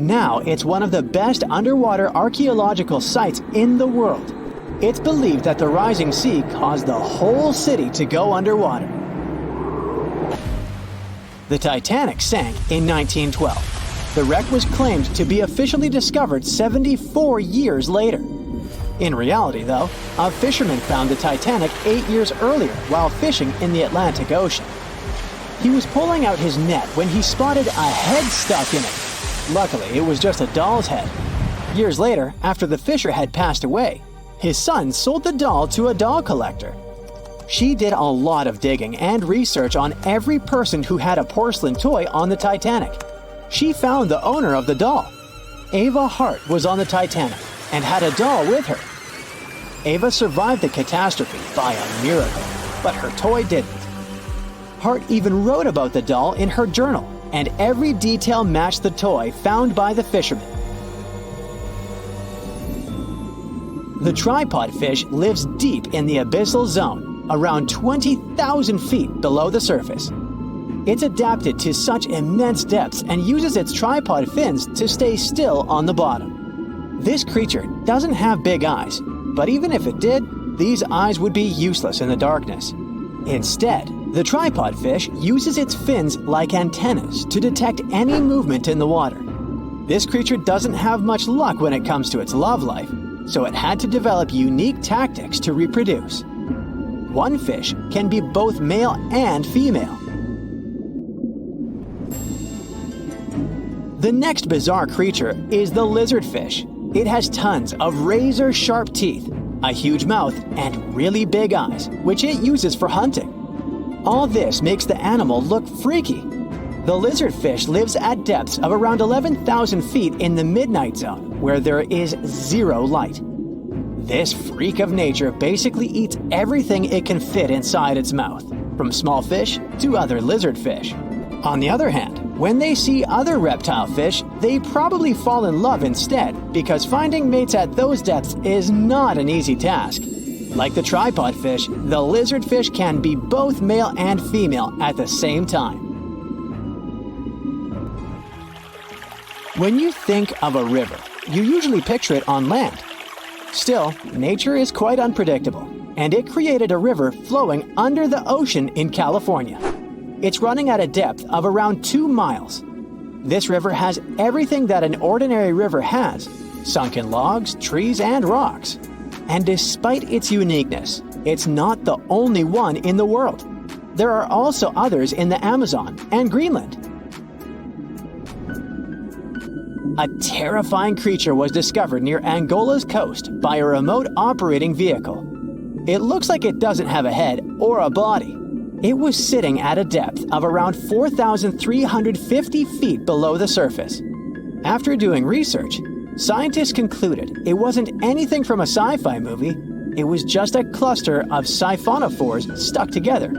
Now it's one of the best underwater archaeological sites in the world. It's believed that the rising sea caused the whole city to go underwater. The Titanic sank in 1912. The wreck was claimed to be officially discovered 74 years later. In reality, though, a fisherman found the Titanic 8 years earlier while fishing in the Atlantic Ocean. He was pulling out his net when he spotted a head stuck in it. Luckily, it was just a doll's head. Years later, after the fisher had passed away, his son sold the doll to a doll collector. She did a lot of digging and research on every person who had a porcelain toy on the Titanic. She found the owner of the doll. Ava Hart was on the Titanic and had a doll with her. Ava survived the catastrophe by a miracle, but her toy didn't. Hart even wrote about the doll in her journal, and every detail matched the toy found by the fisherman. The tripod fish lives deep in the abyssal zone, around 20,000 feet below the surface. It's adapted to such immense depths and uses its tripod fins to stay still on the bottom. This creature doesn't have big eyes, but even if it did, these eyes would be useless in the darkness. Instead, the tripod fish uses its fins like antennas to detect any movement in the water. This creature doesn't have much luck when it comes to its love life, so it had to develop unique tactics to reproduce. One fish can be both male and female. The next bizarre creature is the lizardfish. It has tons of razor-sharp teeth, a huge mouth, and really big eyes, which it uses for hunting. All this makes the animal look freaky. The lizardfish lives at depths of around 11,000 feet in the midnight zone, where there is zero light. This freak of nature basically eats everything it can fit inside its mouth, from small fish to other lizardfish. On the other hand, when they see other reptile fish, they probably fall in love instead, because finding mates at those depths is not an easy task. Like the tripod fish, the lizardfish can be both male and female at the same time. When you think of a river, you usually picture it on land. Still, nature is quite unpredictable, and it created a river flowing under the ocean in California. It's running at a depth of around 2 miles. This river has everything that an ordinary river has: sunken logs, trees, and rocks. And despite its uniqueness, it's not the only one in the world. There are also others in the Amazon and Greenland. A terrifying creature was discovered near Angola's coast by a remote operating vehicle. It looks like it doesn't have a head or a body. It was sitting at a depth of around 4,350 feet below the surface. After doing research, scientists concluded it wasn't anything from a sci-fi movie. It was just a cluster of siphonophores stuck together.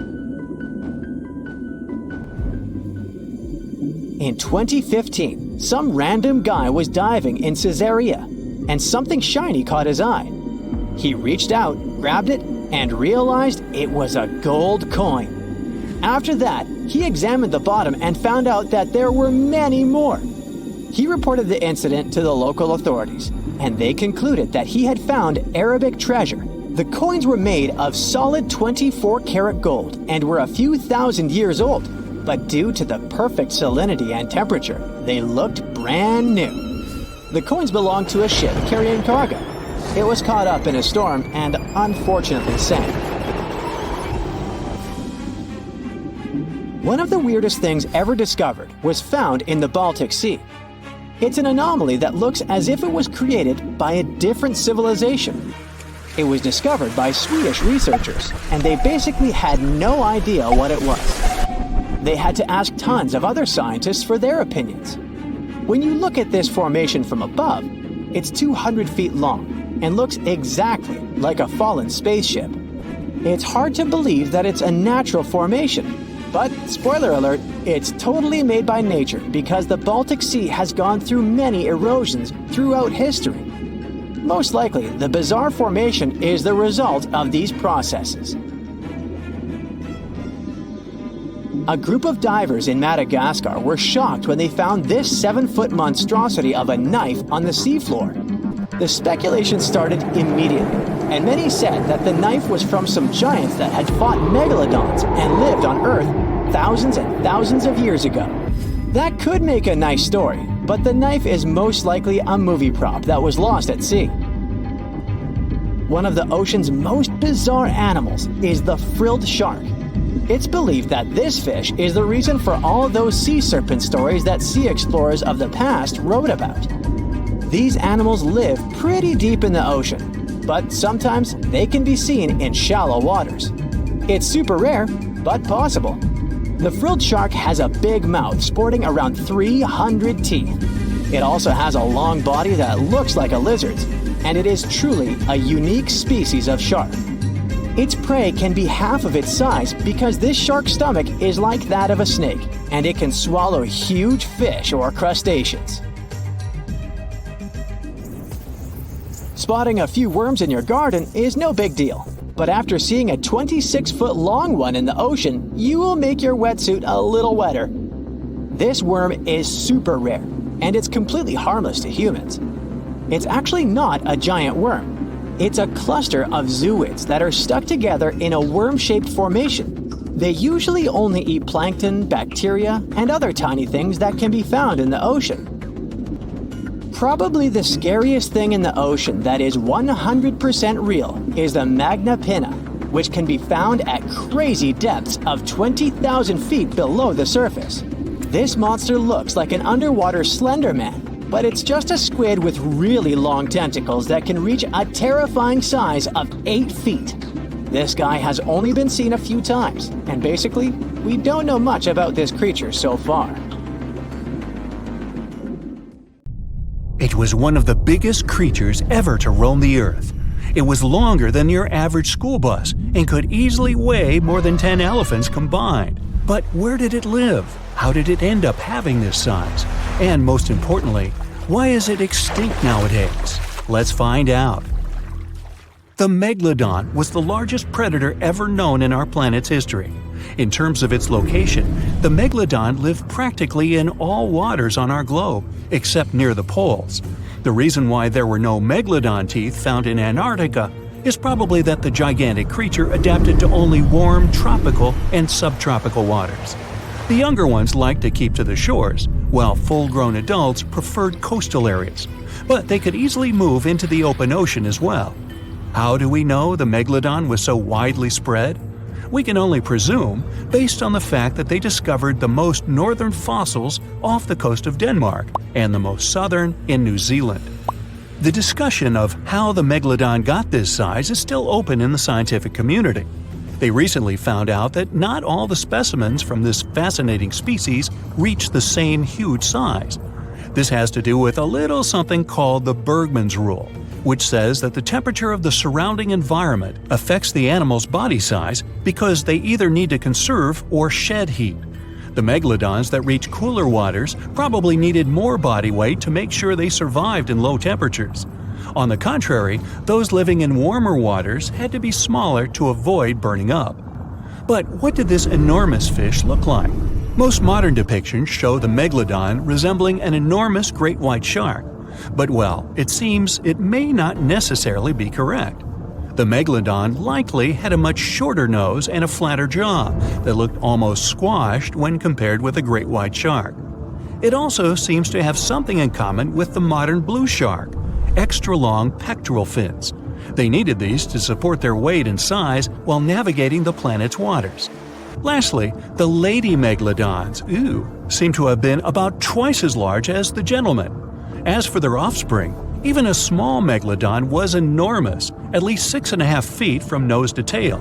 In 2015, some random guy was diving in Caesarea, and something shiny caught his eye. He reached out, grabbed it, and realized it was a gold coin. After that, he examined the bottom and found out that there were many more. He reported the incident to the local authorities, and they concluded that he had found Arabic treasure. The coins were made of solid 24-karat gold and were a few thousand years old, but due to the perfect salinity and temperature, they looked brand new. The coins belonged to a ship carrying cargo. It was caught up in a storm and unfortunately sank. One of the weirdest things ever discovered was found in the Baltic Sea. It's an anomaly that looks as if it was created by a different civilization. It was discovered by Swedish researchers, and they basically had no idea what it was. They had to ask tons of other scientists for their opinions. When you look at this formation from above, it's 200 feet long and looks exactly like a fallen spaceship. It's hard to believe that it's a natural formation, but spoiler alert, it's totally made by nature because the Baltic Sea has gone through many erosions throughout history. Most likely, the bizarre formation is the result of these processes. A group of divers in Madagascar were shocked when they found this 7-foot monstrosity of a knife on the seafloor. The speculation started immediately, and many said that the knife was from some giants that had fought megalodons and lived on Earth thousands and thousands of years ago. That could make a nice story, but the knife is most likely a movie prop that was lost at sea. One of the ocean's most bizarre animals is the frilled shark. It's believed that this fish is the reason for all those sea serpent stories that sea explorers of the past wrote about. These animals live pretty deep in the ocean, but sometimes they can be seen in shallow waters. It's super rare, but possible. The frilled shark has a big mouth sporting around 300 teeth. It also has a long body that looks like a lizard's, and it is truly a unique species of shark. Its prey can be half of its size because this shark's stomach is like that of a snake, and it can swallow huge fish or crustaceans. Spotting a few worms in your garden is no big deal, but after seeing a 26-foot long one in the ocean, you will make your wetsuit a little wetter. This worm is super rare, and it's completely harmless to humans. It's actually not a giant worm. It's a cluster of zooids that are stuck together in a worm-shaped formation. They usually only eat plankton, bacteria, and other tiny things that can be found in the ocean. Probably the scariest thing in the ocean that is 100% real is the magna pinna, which can be found at crazy depths of 20,000 feet below the surface. This monster looks like an underwater Slender Man, but it's just a squid with really long tentacles that can reach a terrifying size of 8 feet. This guy has only been seen a few times, and basically, we don't know much about this creature so far. It was one of the biggest creatures ever to roam the earth. It was longer than your average school bus and could easily weigh more than 10 elephants combined. But where did it live? How did it end up having this size? And most importantly, why is it extinct nowadays? Let's find out. The Megalodon was the largest predator ever known in our planet's history. In terms of its location, the Megalodon lived practically in all waters on our globe, except near the poles. The reason why there were no Megalodon teeth found in Antarctica is probably that the gigantic creature adapted to only warm tropical and subtropical waters. The younger ones liked to keep to the shores, while full-grown adults preferred coastal areas, but they could easily move into the open ocean as well. How do we know the Megalodon was so widely spread? We can only presume, based on the fact that they discovered the most northern fossils off the coast of Denmark and the most southern in New Zealand. The discussion of how the Megalodon got this size is still open in the scientific community. They recently found out that not all the specimens from this fascinating species reach the same huge size. This has to do with a little something called the Bergmann's Rule, which says that the temperature of the surrounding environment affects the animal's body size because they either need to conserve or shed heat. The megalodons that reach cooler waters probably needed more body weight to make sure they survived in low temperatures. On the contrary, those living in warmer waters had to be smaller to avoid burning up. But what did this enormous fish look like? Most modern depictions show the megalodon resembling an enormous great white shark. But well, it seems it may not necessarily be correct. The megalodon likely had a much shorter nose and a flatter jaw that looked almost squashed when compared with a great white shark. It also seems to have something in common with the modern blue shark: extra long pectoral fins. They needed these to support their weight and size while navigating the planet's waters. Lastly, the lady megalodons, seem to have been about twice as large as the gentlemen. As for their offspring, even a small megalodon was enormous, at least 6.5 feet from nose to tail.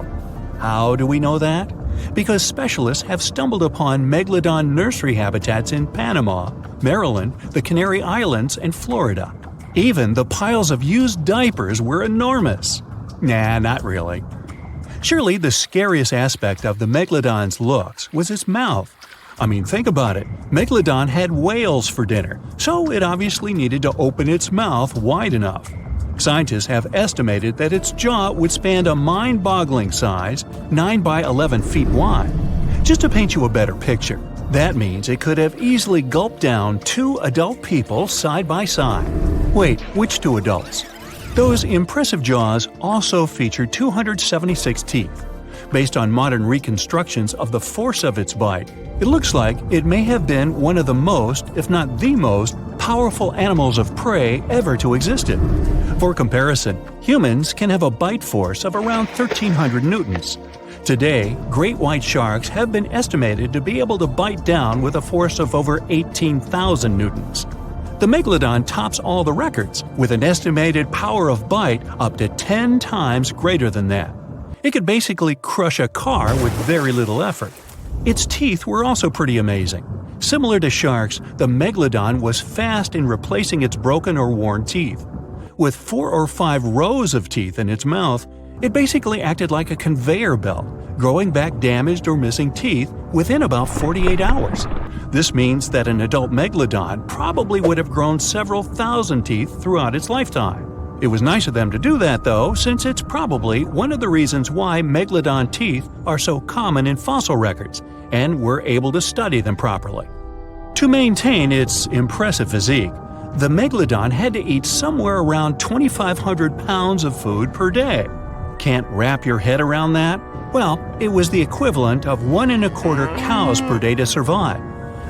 How do we know that? Because specialists have stumbled upon megalodon nursery habitats in Panama, Maryland, the Canary Islands, and Florida. Even the piles of used diapers were enormous. Nah, not really. Surely the scariest aspect of the megalodon's looks was its mouth. I mean, think about it. Megalodon had whales for dinner, so it obviously needed to open its mouth wide enough. Scientists have estimated that its jaw would span a mind-boggling size, 9 by 11 feet wide. Just to paint you a better picture, that means it could have easily gulped down 2 adult people side by side. Wait, which 2 adults? Those impressive jaws also feature 276 teeth. Based on modern reconstructions of the force of its bite, it looks like it may have been one of the most, if not the most, powerful animals of prey ever to exist. For comparison, humans can have a bite force of around 1,300 newtons. Today, great white sharks have been estimated to be able to bite down with a force of over 18,000 newtons. The megalodon tops all the records, with an estimated power of bite up to 10 times greater than that. It could basically crush a car with very little effort. Its teeth were also pretty amazing. Similar to sharks, the megalodon was fast in replacing its broken or worn teeth. With 4 or 5 rows of teeth in its mouth, it basically acted like a conveyor belt, growing back damaged or missing teeth within about 48 hours. This means that an adult megalodon probably would have grown several thousand teeth throughout its lifetime. It was nice of them to do that, though, since it's probably one of the reasons why megalodon teeth are so common in fossil records, and we're able to study them properly. To maintain its impressive physique, the megalodon had to eat somewhere around 2,500 pounds of food per day. Can't wrap your head around that? Well, it was the equivalent of 1.25 cows per day to survive.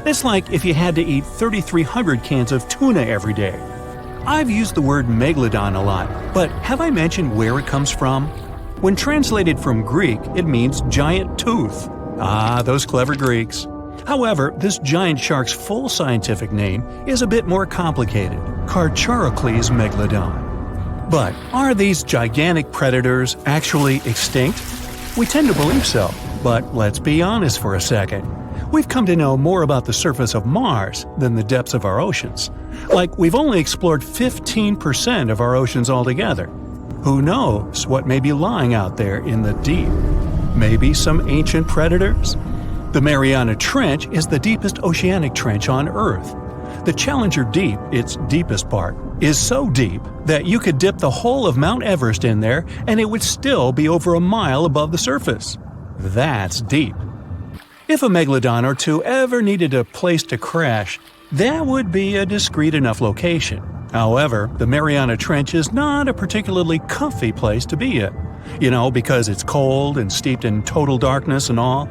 It's like if you had to eat 3,300 cans of tuna every day. I've used the word megalodon a lot, but have I mentioned where it comes from? When translated from Greek, it means giant tooth. Ah, those clever Greeks. However, this giant shark's full scientific name is a bit more complicated – Carcharocles megalodon. But are these gigantic predators actually extinct? We tend to believe so, but let's be honest for a second. We've come to know more about the surface of Mars than the depths of our oceans. Like, we've only explored 15% of our oceans altogether. Who knows what may be lying out there in the deep? Maybe some ancient predators? The Mariana Trench is the deepest oceanic trench on Earth. The Challenger Deep, its deepest part, is so deep that you could dip the whole of Mount Everest in there and it would still be over a mile above the surface. That's deep. If a megalodon or two ever needed a place to crash, that would be a discreet enough location. However, the Mariana Trench is not a particularly comfy place to be in. Because it's cold and steeped in total darkness and all.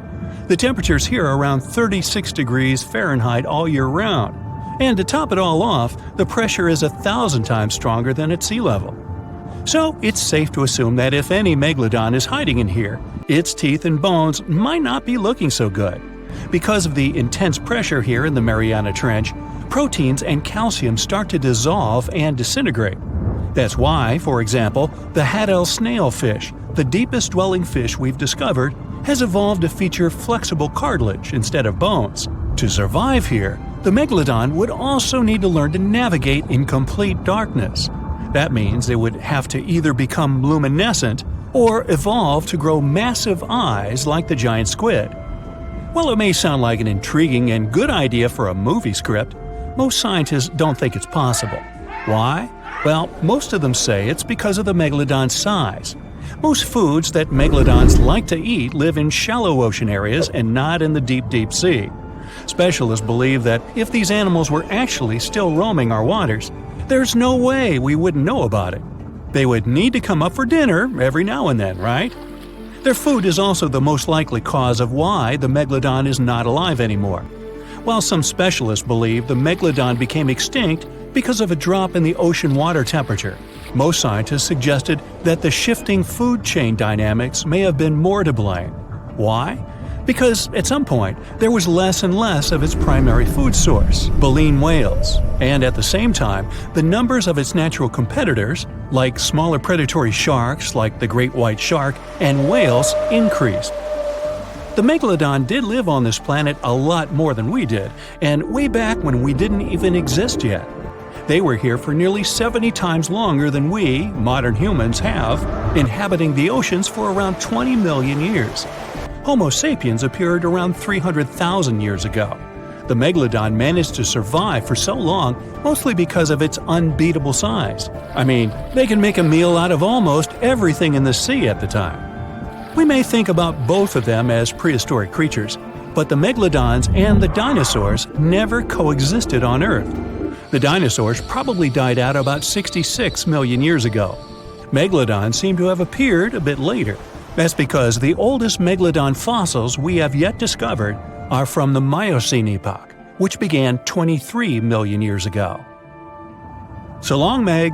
The temperatures here are around 36 degrees Fahrenheit all year round. And to top it all off, the pressure is 1,000 times stronger than at sea level. So it's safe to assume that if any megalodon is hiding in here, its teeth and bones might not be looking so good. Because of the intense pressure here in the Mariana Trench, proteins and calcium start to dissolve and disintegrate. That's why, for example, the Haddell snailfish, the deepest dwelling fish we've discovered, has evolved to feature flexible cartilage instead of bones. To survive here, the megalodon would also need to learn to navigate in complete darkness. That means it would have to either become luminescent or evolve to grow massive eyes like the giant squid. While it may sound like an intriguing and good idea for a movie script, most scientists don't think it's possible. Why? Well, most of them say it's because of the megalodon's size. Most foods that megalodons like to eat live in shallow ocean areas and not in the deep sea. Specialists believe that if these animals were actually still roaming our waters, there's no way we wouldn't know about it. They would need to come up for dinner every now and then, right? Their food is also the most likely cause of why the megalodon is not alive anymore. While some specialists believe the megalodon became extinct because of a drop in the ocean water temperature, most scientists suggested that the shifting food chain dynamics may have been more to blame. Why? Because at some point, there was less and less of its primary food source, baleen whales, and at the same time, the numbers of its natural competitors, like smaller predatory sharks like the great white shark and whales, increased. The megalodon did live on this planet a lot more than we did, and way back when we didn't even exist yet. They were here for nearly 70 times longer than we, modern humans, have, inhabiting the oceans for around 20 million years. Homo sapiens appeared around 300,000 years ago. The megalodon managed to survive for so long mostly because of its unbeatable size. I mean, they can make a meal out of almost everything in the sea at the time. We may think about both of them as prehistoric creatures, but the megalodons and the dinosaurs never coexisted on Earth. The dinosaurs probably died out about 66 million years ago. Megalodons seem to have appeared a bit later. That's because the oldest megalodon fossils we have yet discovered are from the Miocene epoch, which began 23 million years ago. So long, Meg!